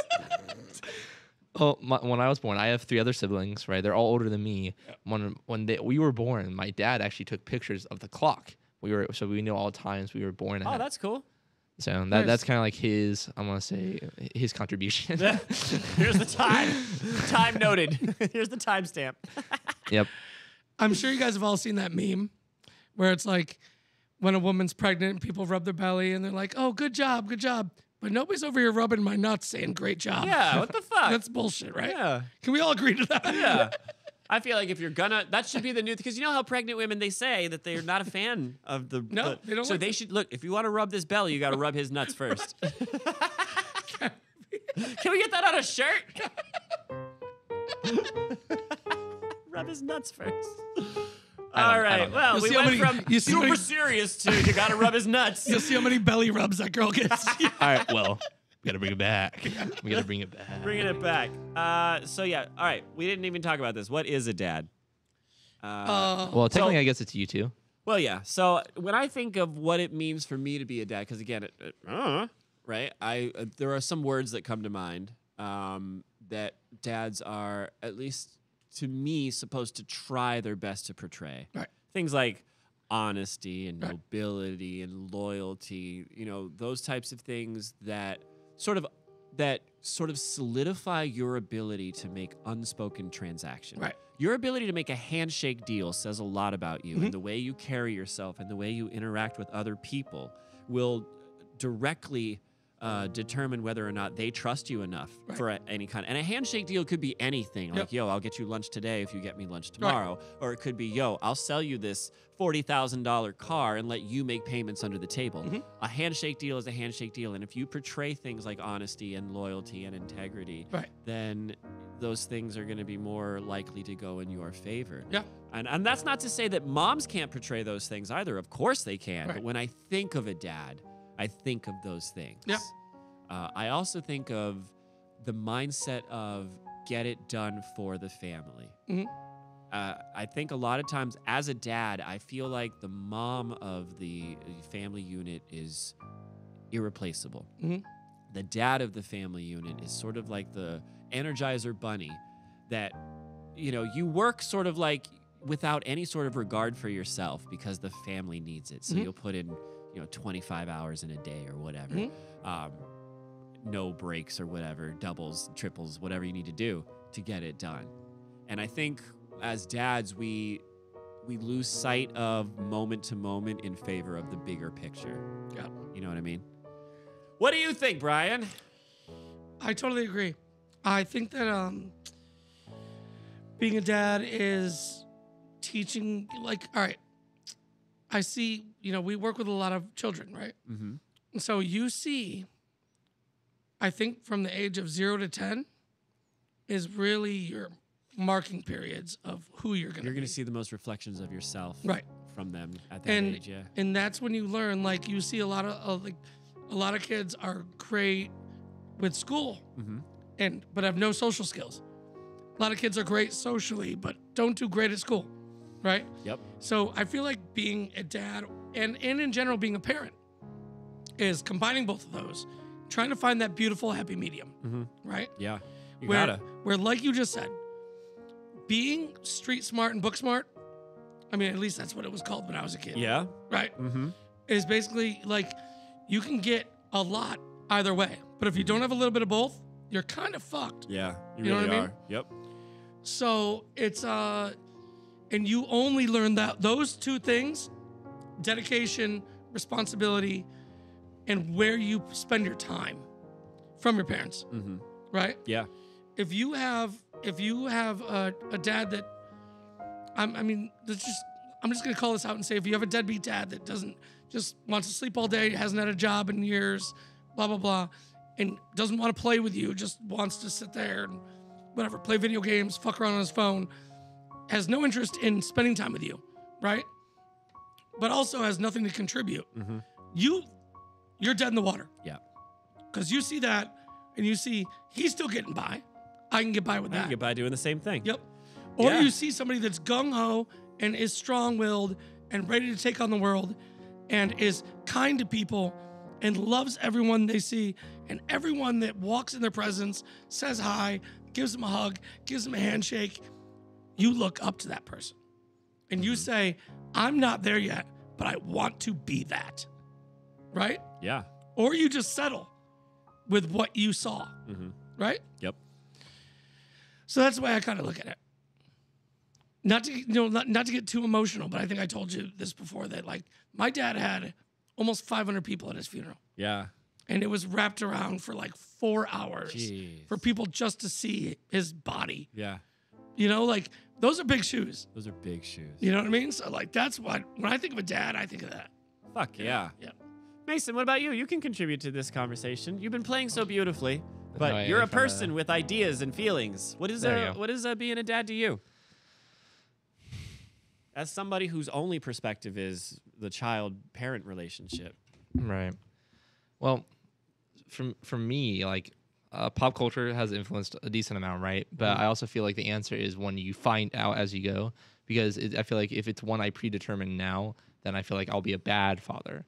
Oh, when I was born, I have 3 other siblings. Right, they're all older than me. When we were born, my dad actually took pictures of the clock. So we know all the times we were born at. Oh, that's cool. So that's kind of like his. I want to say his contribution. Here's the time. Time noted. Here's the timestamp. Yep. I'm sure you guys have all seen that meme where it's like when a woman's pregnant, people rub their belly and they're like, "Oh, good job, good job." But nobody's over here rubbing my nuts saying great job. Yeah, what the fuck? That's bullshit, right? Yeah. Can we all agree to that? Yeah. I feel like if you're gonna, that should be the new, because you know how pregnant women, they say that they're not a fan of the. No, they don't So like they it. should, look, if you want to rub this belly, you got to rub his nuts first. Can we get that on a shirt? Rub his nuts first. All I right. don't know. Well, You'll we see how went many- from you see how super many- serious to you got to rub his nuts. You'll see how many belly rubs that girl gets. All right, well, we gotta bring it back. We gotta bring it back. Bringing it back. So yeah. All right. We didn't even talk about this. What is a dad? Well, technically, I guess it's you two. Well, yeah. So when I think of what it means for me to be a dad, because again, right? There are some words that come to mind that dads are, at least to me, supposed to try their best to portray. Right. Things like honesty and nobility and loyalty. You know, those types of things that sort of solidify your ability to make unspoken transactions. Right. Your ability to make a handshake deal says a lot about you, and the way you carry yourself and the way you interact with other people will directly determine whether or not they trust you enough for any kind. And a handshake deal could be anything, like, yo, I'll get you lunch today if you get me lunch tomorrow. Or it could be, yo, I'll sell you this $40,000 car and let you make payments under the table. A handshake deal is a handshake deal. And if you portray things like honesty and loyalty and integrity, then those things are going to be more likely to go in your favor. Yeah. And that's not to say that moms can't portray those things either. Of course they can. But when I think of a dad, I think of those things. Yeah. I also think of the mindset of get it done for the family. I think a lot of times as a dad, I feel like the mom of the family unit is irreplaceable. The dad of the family unit is sort of like the Energizer bunny that, you know, you work sort of like without any sort of regard for yourself because the family needs it. So you'll put in, 25 hours in a day or whatever. No breaks or whatever, doubles, triples, whatever you need to do to get it done. And I think as dads, we lose sight of moment to moment in favor of the bigger picture. Yeah. You know what I mean? What do you think, Brian? I totally agree. I think that being a dad is teaching, like, all right, I see, we work with a lot of children, right? And so you see, I think from the age of 0 to 10 is really your marking periods of who you're going to be. You're going to see the most reflections of yourself from them at that age, yeah. And that's when you learn, like, you see a lot of kids are great with school, but have no social skills. A lot of kids are great socially, but don't do great at school, right? Yep. So I feel like being a dad and in general being a parent is combining both of those, trying to find that beautiful happy medium, right? Yeah. You where, gotta. Where, like you just said, being street smart and book smart, I mean, at least that's what it was called when I was a kid. Yeah. Right? Is basically like you can get a lot either way. But if you don't have a little bit of both, you're kind of fucked. Yeah. You know really what I mean? are. Yep. So it's and you only learn that those two things, dedication, responsibility, and where you spend your time from your parents. Right? Yeah. If you have a dad that I'm just gonna call this out and say, if you have a deadbeat dad that just wants to sleep all day, hasn't had a job in years, blah blah blah, and doesn't want to play with you, just wants to sit there and whatever, play video games, fuck around on his phone, has no interest in spending time with you, right? But also has nothing to contribute. You're dead in the water. Yeah. Because you see that and you see he's still getting by. I can get by with I that. can get by doing the same thing. Yep. Or Yeah. you see somebody that's gung-ho and is strong-willed and ready to take on the world and is kind to people and loves everyone they see, and everyone that walks in their presence says hi, gives them a hug, gives them a handshake. You look up to that person. And you say, I'm not there yet, but I want to be that. Right? Yeah. Or you just settle with what you saw. Right? Yep. So that's the way I kind of look at it. Not to get too emotional, but I think I told you this before that, like, my dad had almost 500 people at his funeral, Yeah. and it was wrapped around for like 4 hours Jeez. for people just to see his body. Yeah. Like, those are big shoes. Those are big shoes. You know what I mean? So, like, that's what, when I think of a dad, I think of that. Fuck yeah. Yeah. Mason, what about you? You can contribute to this conversation. You've been playing so beautifully, but No, I you're a found that- person with ideas and feelings. What is There you go. what is being a dad to you? as somebody whose only perspective is the child-parent relationship. Right. Well, from me, like pop culture has influenced a decent amount, right? But I also feel like the answer is one you find out as you go, because I feel like if it's one I predetermine now, then I feel like I'll be a bad father.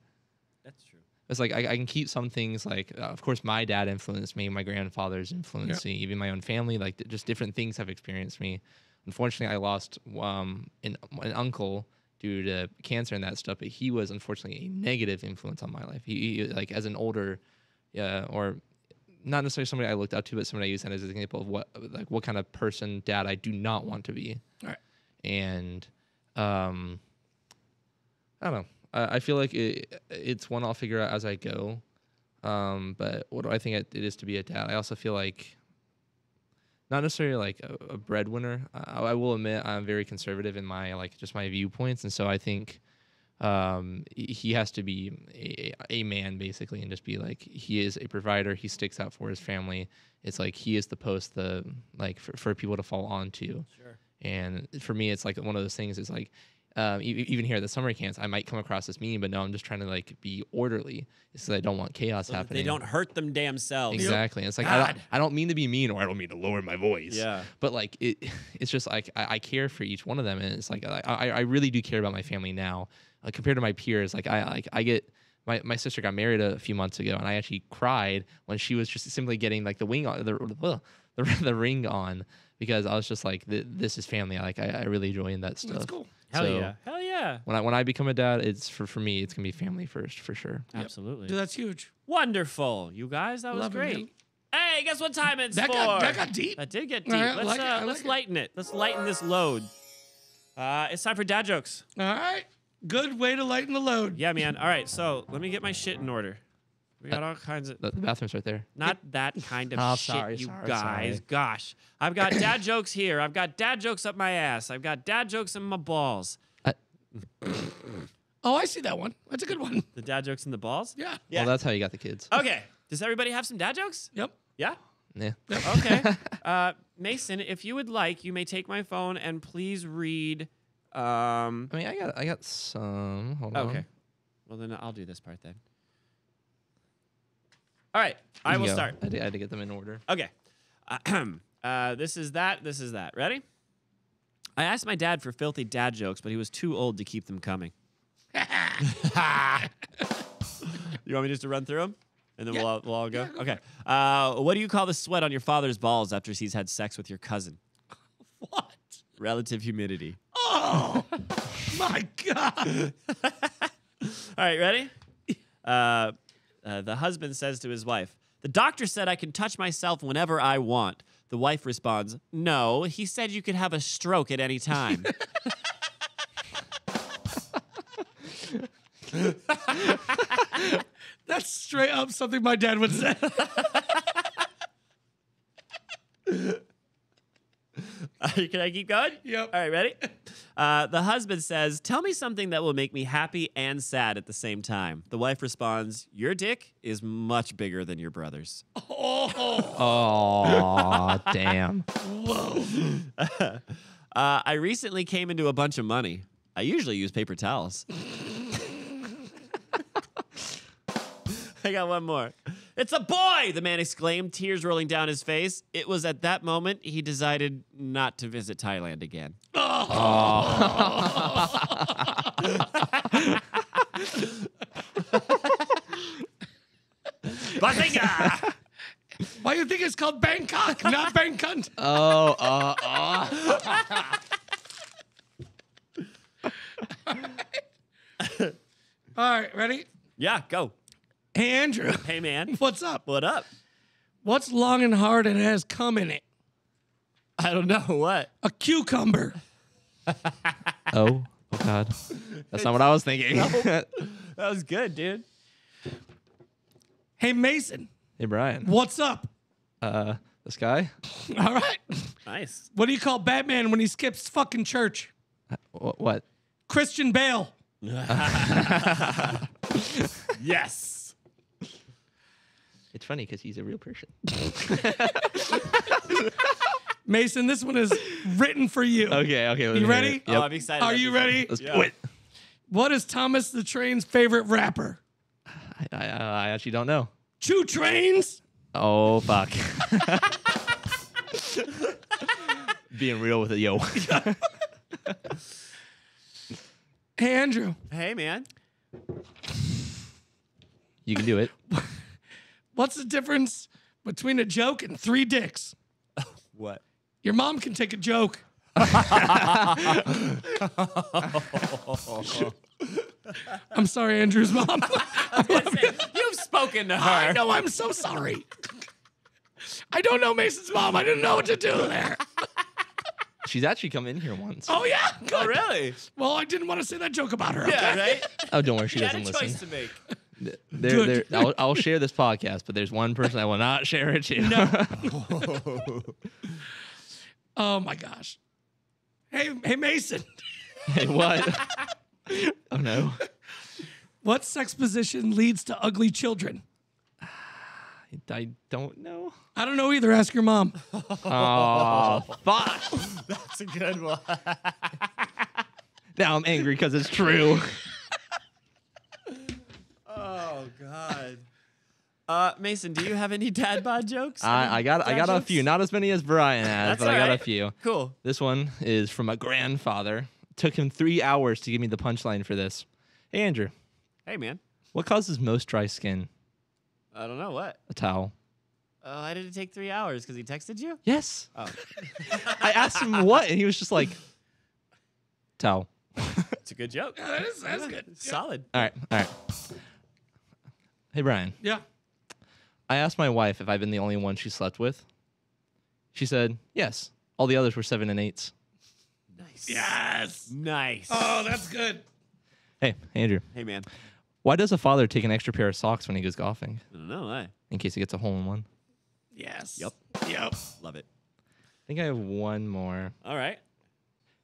That's true. It's like I can keep some things, like of course my dad influenced me, my grandfather's influenced me, even my own family, like just different things have experienced me. Unfortunately, I lost an uncle due to cancer and that stuff, but he was unfortunately a negative influence on my life. He like as an older, or not necessarily somebody I looked up to, but somebody I used that as an example of what kind of person, dad, I do not want to be. All right. And I don't know. I feel like it's one I'll figure out as I go. But what do I think it is to be a dad? I also feel like not necessarily like a breadwinner. I will admit I'm very conservative in my just my viewpoints, and so I think he has to be a man basically, and just be like he is a provider. He sticks out for his family. It's like he is the post for people to fall onto. Sure. And for me, it's like one of those things. Is like even here at the summer camps, I might come across as mean, but no, I'm just trying to be orderly. It's because I don't want chaos happening. They don't hurt them damn selves. Exactly. And it's like I don't mean to be mean, or I don't mean to lower my voice. Yeah. But it's just like I care for each one of them, and it's like I really do care about my family now, compared to my peers. Like I get. My sister got married a few months ago, and I actually cried when she was just simply getting the wing on, the ring on, because I was just like, this is family. I really enjoy that stuff. That's cool. Hell yeah. When I become a dad, it's for me, it's gonna be family first for sure. Yep. Absolutely. Dude, that's huge. Wonderful, you guys. That was great. Man. Hey, guess what time it's for? That got deep. That did get deep. Right, Let's lighten it. Let's lighten this load. It's time for dad jokes. All right. Good way to lighten the load. Yeah, man. All right, so let me get my shit in order. We got all kinds of... The bathroom's right there. Not that kind of shit, you guys. Sorry. Gosh. I've got dad jokes here. I've got dad jokes up my ass. I've got dad jokes in my balls. Oh, I see that one. That's a good one. The dad jokes in the balls? Yeah. Well, that's how you got the kids. Okay. Does everybody have some dad jokes? Yep. Yeah? Yeah. Okay. Mason, if you would like, you may take my phone and please read... I mean, I got some. Hold on. Okay. Well, then I'll do this part then. All right. I will start. I had to get them in order. Okay. This is that. This is that. Ready? I asked my dad for filthy dad jokes, but he was too old to keep them coming. You want me just to run through them? And then we'll all go? Yeah, okay. What do you call the sweat on your father's balls after he's had sex with your cousin? What? Relative humidity. Oh, my God. All right, ready? The husband says to his wife, "The doctor said I can touch myself whenever I want." The wife responds, "No, he said you could have a stroke at any time." That's straight up something my dad would say. Can I keep going? Yep. All right, ready? The husband says, "Tell me something that will make me happy and sad at the same time." The wife responds, "Your dick is much bigger than your brother's." Oh, damn. Whoa. I recently came into a bunch of money. I usually use paper towels. I got one more. "It's a boy!" the man exclaimed, tears rolling down his face. It was at that moment he decided not to visit Thailand again. Bazinga! Why do you think it's called Bangkok, not Bangkok? All right, ready? Yeah, go. Hey, Andrew. Hey, man. What's up? What up? What's long and hard and has cum in it? I don't know. What? A cucumber. Oh, God. That's not what I was thinking. That was good, dude. Hey, Mason. Hey, Brian. What's up? This guy? All right. Nice. What do you call Batman when he skips fucking church? What? Christian Bale. Yes. It's funny because he's a real person. Mason, this one is written for you. Okay. Let me You hear ready? it. Oh, Yep. I'm excited. Are about you this. ready? Let's Yeah. do it. What is Thomas the Train's favorite rapper? I actually don't know. 2 Trains? Oh, fuck. Being real with it, yo. Hey, Andrew. Hey, man. You can do it. What's the difference between a joke and 3 dicks? What? Your mom can take a joke. I'm sorry, Andrew's mom. You've spoken to her. I know, I'm so sorry. I don't know Mason's mom. I didn't know what to do there. She's actually come in here once. Oh, yeah? Good. Oh, really? Well, I didn't want to say that joke about her. Yeah, okay? right? Oh, don't worry. She You had a doesn't choice listen. to make. I'll share this podcast, but there's one person I will not share it to. No. Oh, my gosh. Hey, Mason. Hey, what? Oh, no. What sex position leads to ugly children? I don't know. I don't know either. Ask your mom. Oh, fuck. That's a good one. Now I'm angry because it's true. Oh, God. Mason, do you have any dad bod jokes? I got a jokes? few. Not as many as Brian has, That's but I got a alright. few. Cool. This one is from my grandfather. Took him 3 hours to give me the punchline for this. Hey, Andrew, Hey, man. what causes most dry skin? I don't know what. A towel. Why did it take 3 hours? Because he texted you? Yes. Oh, I asked him what, and he was just like, towel. it's a good joke. Yeah, that's good. Solid. All right. Hey, Brian. Yeah. I asked my wife if I've been the only one she slept with. She said, yes. All the others were 7 and 8s. Nice. Yes. Nice. Oh, that's good. Hey, Andrew. Hey, man. Why does a father take an extra pair of socks when he goes golfing? I don't know why. In case he gets a hole-in-one. Yes. Yep. Yep. Love it. I think I have one more. All right.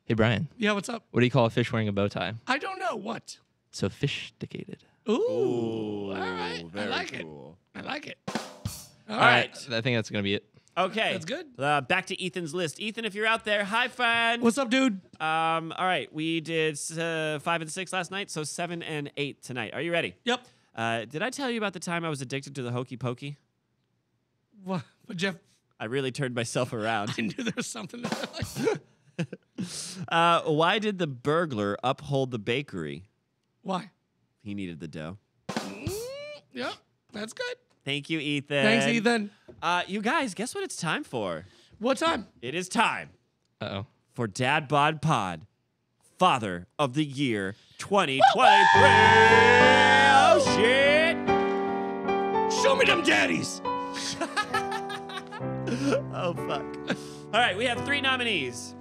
Hey, Brian. Yeah, what's up? What do you call a fish wearing a bow tie? I don't know. What? Sophisticated. Ooh. All right. I very like cool. it. I like it. All right. I think that's going to be it. Okay. That's good. Back to Ethan's list. Ethan, if you're out there, hi, friend. What's up, dude? All right. We did 5 and 6 last night, so 7 and 8 tonight. Are you ready? Yep. Did I tell you about the time I was addicted to the hokey pokey? What, Jeff? I really turned myself around. I knew there was something like Why did the burglar uphold the bakery? Why? He needed the dough. Yep. That's good. Thank you, Ethan. Thanks, Ethan. You guys, guess what it's time for? What time? It is time Uh-oh. for DadBodPod, Father of the Year 2023. Oh, shit. Show me them daddies. Oh, fuck. All right, we have 3 nominees.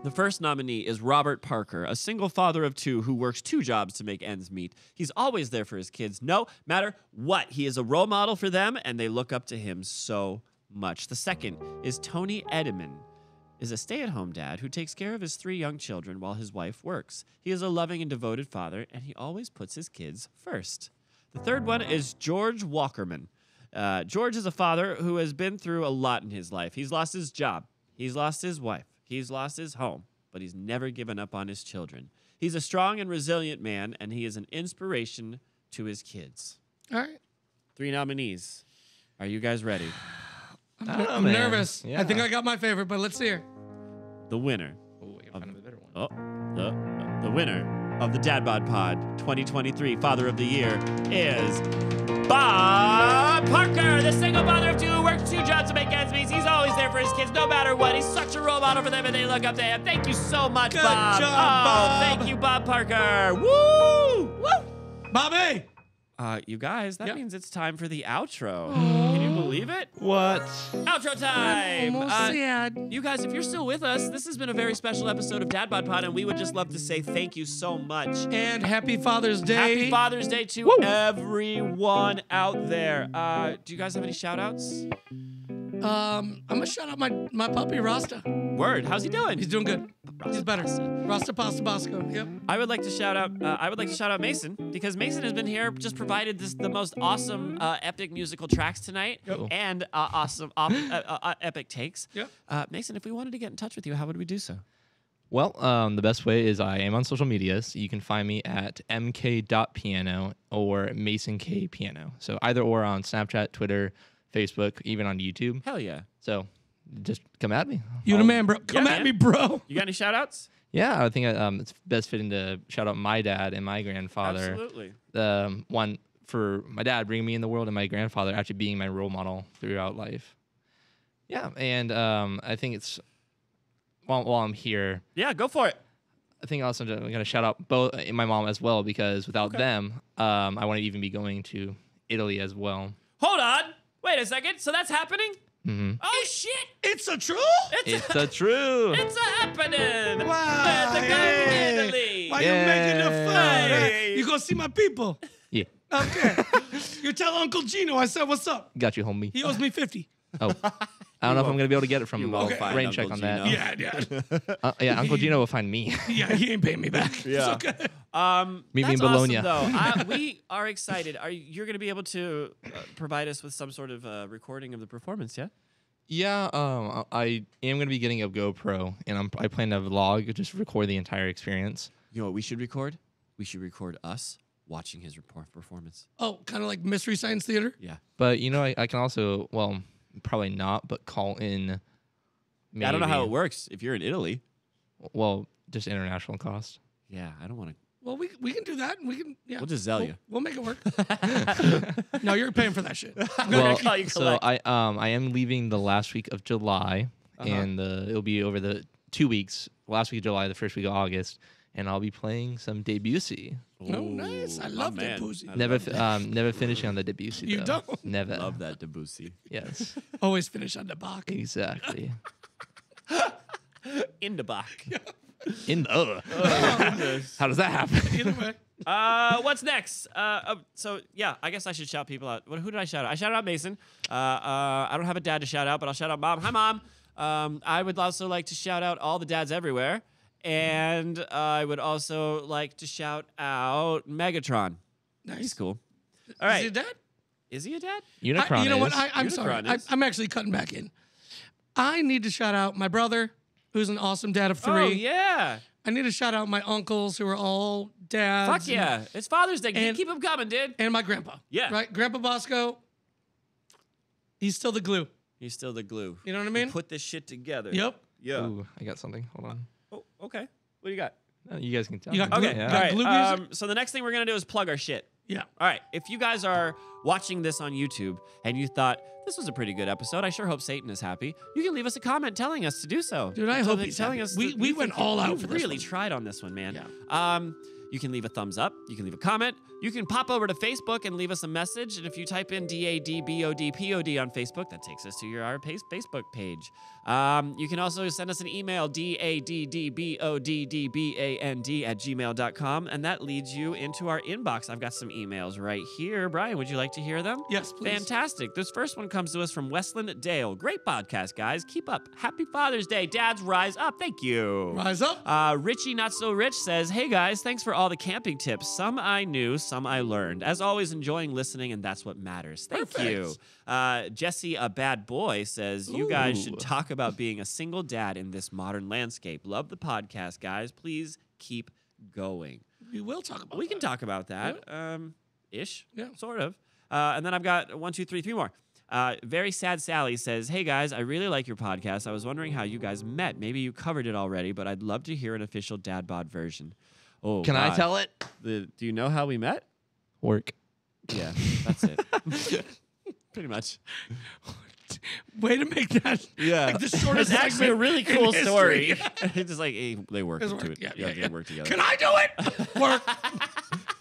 The first nominee is Robert Parker, a single father of 2 who works 2 jobs to make ends meet. He's always there for his kids, no matter what. He is a role model for them, and they look up to him so much. The second is Tony Edelman, is a stay-at-home dad who takes care of his 3 young children while his wife works. He is a loving and devoted father, and he always puts his kids first. The third one is George Walkerman. George is a father who has been through a lot in his life. He's lost his job. He's lost his wife. He's lost his home, but he's never given up on his children. He's a strong and resilient man, and he is an inspiration to his kids. All right. 3 nominees. Are you guys ready? I don't know, I'm man. nervous. Yeah. I think I got my favorite, but let's hear. The winner. Oh, I gotta find a better one. Oh, the winner of the DadBodPod 2023 Father of the Year is Bob Parker, the single father of 2 who works 2 jobs to make ends meet. He's always there for his kids, no matter what. He's such a role model for them, and they look up to him. Thank you so much, Good Bob. job, Oh, Bob. thank you, Bob Parker. Woo! Woo! Bobby. You guys, that Yep. means it's time for the outro. Can you believe it? What? Outro time. Almost sad. You guys, if you're still with us, this has been a very special episode of DadBodPod, and we would just love to say thank you so much. And happy Father's Day. Happy Father's Day to everyone out there. Do you guys have any shout outs? I'm gonna shout out my puppy Rasta. Word, how's he doing? He's doing good. He's better. Rasta Pasta Bosco. Yep. I would like to shout out Mason, because Mason has been here, just provided the most awesome epic musical tracks tonight, and awesome epic takes. Yep. Mason, if we wanted to get in touch with you, how would we do so? Well, the best way is I am on social media. So you can find me at mk.piano or Mason K Piano. So either or on Snapchat, Twitter, Facebook, even on YouTube. Hell yeah. So just come at me. You the man, bro. Come at me, bro. You got any shout outs? Yeah, I think it's best fitting to shout out my dad and my grandfather. Absolutely. One for my dad bringing me in the world and my grandfather actually being my role model throughout life. Yeah, and I think it's while I'm here. Yeah, go for it. I think also I'm going to shout out both my mom as well, because without them, I wouldn't even be going to Italy as well. Hold on. Wait a second. So that's happening? Mm-hmm. Oh, shit. It's a truth. It's a true. It's a happening. Wow. There's a guy in Italy. Why you making the fun? Hey. You gonna see my people? Yeah. Okay. You tell Uncle Gino I said what's up. Got you, homie. He owes me 50. Oh. I don't know if I'm going to be able to get it from will find rain Uncle check on Gino. that. Yeah. Yeah, Uncle Gino will find me. Yeah, he ain't paying me back. Yeah. It's okay. Meet me in That's Bologna. awesome, though. We are excited. You're going to be able to provide us with some sort of recording of the performance, yeah? Yeah, I am going to be getting a GoPro, and I plan to vlog, just record the entire experience. You know what we should record? We should record us watching his performance. Oh, kind of like Mystery Science Theater? Yeah. But, I can also, well, probably not, but call in. Maybe. I don't know how it works if you're in Italy. Well, just international cost. Yeah, I don't want to. Well, we can do that. We can. Yeah. We'll just sell you. We'll make it work. No, you're paying for that shit. Well, call you so collect. I am leaving the last week of July, and it'll be over the 2 weeks. Last week of July, the first week of August, and I'll be playing some Debussy. Oh, nice. I love that pussy. Never finishing on the Debussy. You though. don't? Never. Love that Debussy. Yes. Always finish on the Bach. Exactly. In the back. In the. How does that happen? Either way. What's next? So yeah, I guess I should shout people out. Who did I shout out? I shouted out Mason. I don't have a dad to shout out, but I'll shout out Mom. Hi, Mom. I would also like to shout out all the dads everywhere, and I would also like to shout out Megatron. Nice. He's cool. All right. Is he dad? Is he a dad? Unicron You know what? is. I'm sorry. Unicron is. I'm actually cutting back in. I need to shout out my brother, who's an awesome dad of 3. Oh yeah. I need to shout out my uncles, who are all dads. Fuck yeah. It's Father's Day. and- Keep them coming, dude. And my grandpa. Yeah. Right? Grandpa Bosco, he's still the glue. He's still the glue. You know what I mean? Put this shit together. Yep. Yeah. Ooh, I got something. Hold on. Oh, okay. What do you got? No, you guys can tell. You got me. glue? Okay. Yeah. All right. Glue music? So the next thing we're gonna do is plug our shit. Yeah. All right. If you guys are watching this on YouTube and you thought this was a pretty good episode, I sure hope Satan is happy. You can leave us a comment telling us to do so. Dude, I hope he's telling happy. us. We that you went think all out you for this really one. tried on this one, man. Yeah. You can leave a thumbs up. You can leave a comment. You can pop over to Facebook and leave us a message. And if you type in DadBodPod on Facebook, that takes us to our Facebook page. You can also send us an email, DadBodPod@gmail.com, and that leads you into our inbox. I've got some emails right here. Brian, would you like to hear them? Yes, please. Fantastic. This first one comes to us from Westland Dale. Great podcast, guys. Keep up. Happy Father's Day. Dads, rise up. Thank you. Rise up. Richie Not So Rich says, hey guys, thanks for all the camping tips. Some I knew, some I learned. As always, enjoying listening, and that's what matters. Thank you. Jesse, a bad boy, says, you guys should talk about being a single dad in this modern landscape. Love the podcast, guys. Please keep going. We will talk about We can talk about that. Ish. Yeah. Sort of. And then I've got 1, 2, 3 more. Very Sad Sally says, hey guys, I really like your podcast. I was wondering how you guys met. Maybe you covered it already, but I'd love to hear an official DadBod version. Oh, Can I God. tell it? Do you know how we met? Work. Yeah, that's it. Pretty much. Way to make that like the shortest It's actually a segment really in cool history. story. It's just like, hey, they work It's into work. it. Yeah, They work together. Can I do it? Work.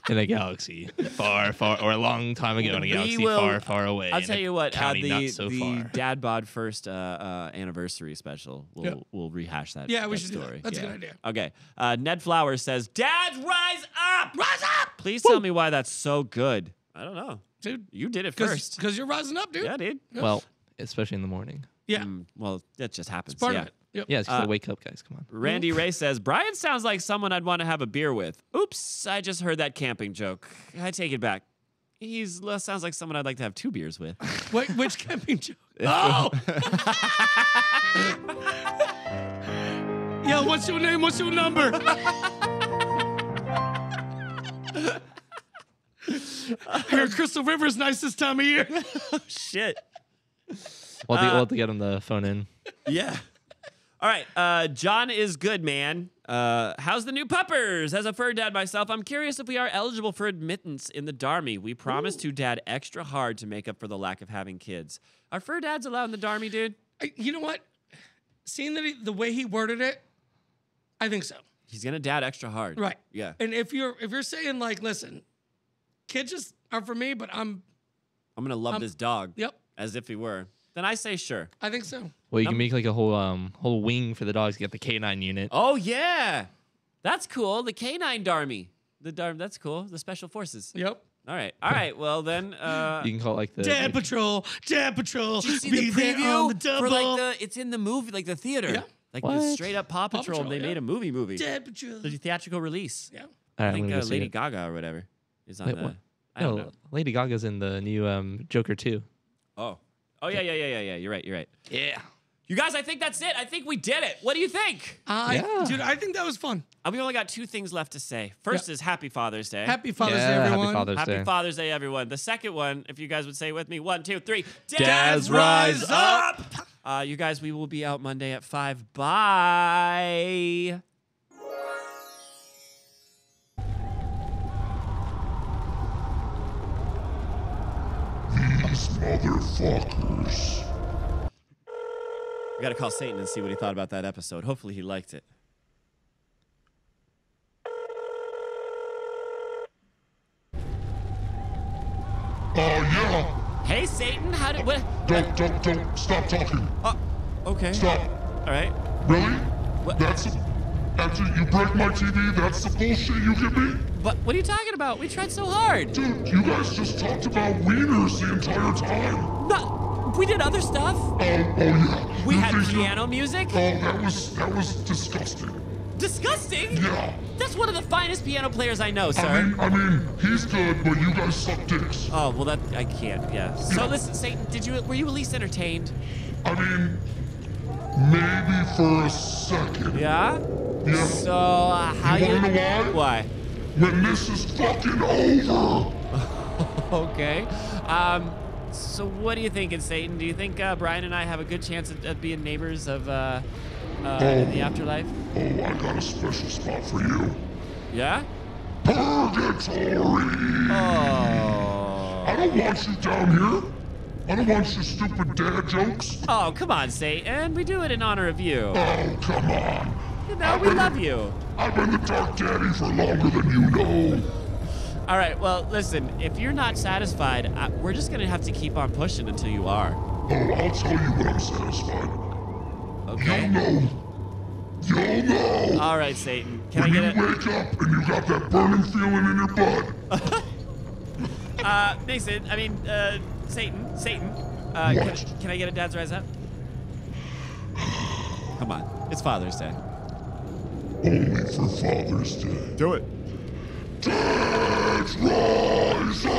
In a galaxy far, far, or a long time ago in a galaxy far, far away. I'll in tell a you what, county the not so far. DadBod first anniversary special, we'll rehash that. Yeah, we that should do that. story. That's a good idea. Okay. Ned Flowers says, Dads, rise up! Rise up! Please tell me why that's so good. I don't know. Dude, You did it first. because you're rising up, dude. Yeah, dude. Well, especially in the morning. Yeah. Well, that just happens. It's part yeah. of it. Yep. Yeah, it's just wake up, guys. Come on. Randy Ray says, Brian sounds like someone I'd want to have a beer with. Oops, I just heard that camping joke. I take it back. He sounds like someone I'd like to have 2 beers with. Wait, which camping joke? Oh! Yo, what's your name? What's your number? Here, Crystal River's nice this time of year. Shit. We'll have to get him the phone in. Yeah. All right. John is good, man. How's the new puppers? As a fur dad myself, I'm curious if we are eligible for admittance in the Darmy. We promised to dad extra hard to make up for the lack of having kids. Are fur dads allowed in the Darmy, dude? You know what? Seeing that the way he worded it, I think so. He's gonna dad extra hard. Right. Yeah. And if you're saying like, listen, kids just aren't for me, but I'm gonna love this dog. Yep. As if he were. Then I say sure. I think so. Well, you can make like a whole wing for the dogs. Get the canine unit. Oh yeah, that's cool. The canine Darmy. That's cool. The special forces. Yep. All right. Well then, You can call it like the Dad Patrol. Dad Patrol. did you see Be the there preview on the double. for like it's in the movie, like the theater, Yeah. like the What? straight up Paw Patrol. Patrol, They yeah. made a movie. Dad Patrol. The theatrical release. Yeah. All I right, I'm think gonna go see Lady it. Gaga or whatever is on Wait, the. what? I don't No, know. Lady Gaga's in the new Joker 2. Oh yeah. You're right. Yeah. You guys, I think that's it. I think we did it. What do you think? Yeah. Dude, I think that was fun. We only got 2 things left to say. First is Happy Father's Day. Happy Father's Yeah, Day, happy everyone. Father's Happy Day. Father's Day, everyone. The second one, if you guys would say it with me, 1, 2, 3. Dads rise up. You guys, we will be out Monday at 5. Bye. These motherfuckers. We got to call Satan and see what he thought about that episode. Hopefully he liked it. Yeah. Hey, Satan, how did... What? Don't. Stop talking. Okay. Stop. All right. Really? What? After you break my TV, that's the bullshit you give me? What are you talking about? We tried so hard. Dude, you guys just talked about wieners the entire time. No, we did other stuff. Oh yeah. We You had think you- piano music. Oh, that was disgusting. Disgusting. Yeah. That's one of the finest piano players I know, sir. I mean, he's good, but you guys suck dicks. Oh, well, that I can't. Yeah. So listen, Satan, were you at least entertained? I mean, maybe for a second. Yeah. Yeah. So how You wanna know Why? When this is fucking over. Okay. So what are you thinking, Satan? Do you think Brian and I have a good chance at being neighbors of in the afterlife? Oh, I got a special spot for you. Yeah. Purgatory. Oh. I don't want you down here. I don't want your stupid dad jokes. Oh, come on, Satan. We do it in honor of you. Oh, come on. You know, we love you. I've been the Dark Daddy for longer than you know. All right, well, listen, if you're not satisfied, we're just going to have to keep on pushing until you are. Oh, I'll tell you when I'm satisfied. Okay? You'll know. All right, Satan. Can I When get you it? wake up and you got that burning feeling in your butt. Mason, Satan. What? Can I get a Dad's Rise Up? Come on. It's Father's Day. Only for Father's Day. Do it. Dads rise up!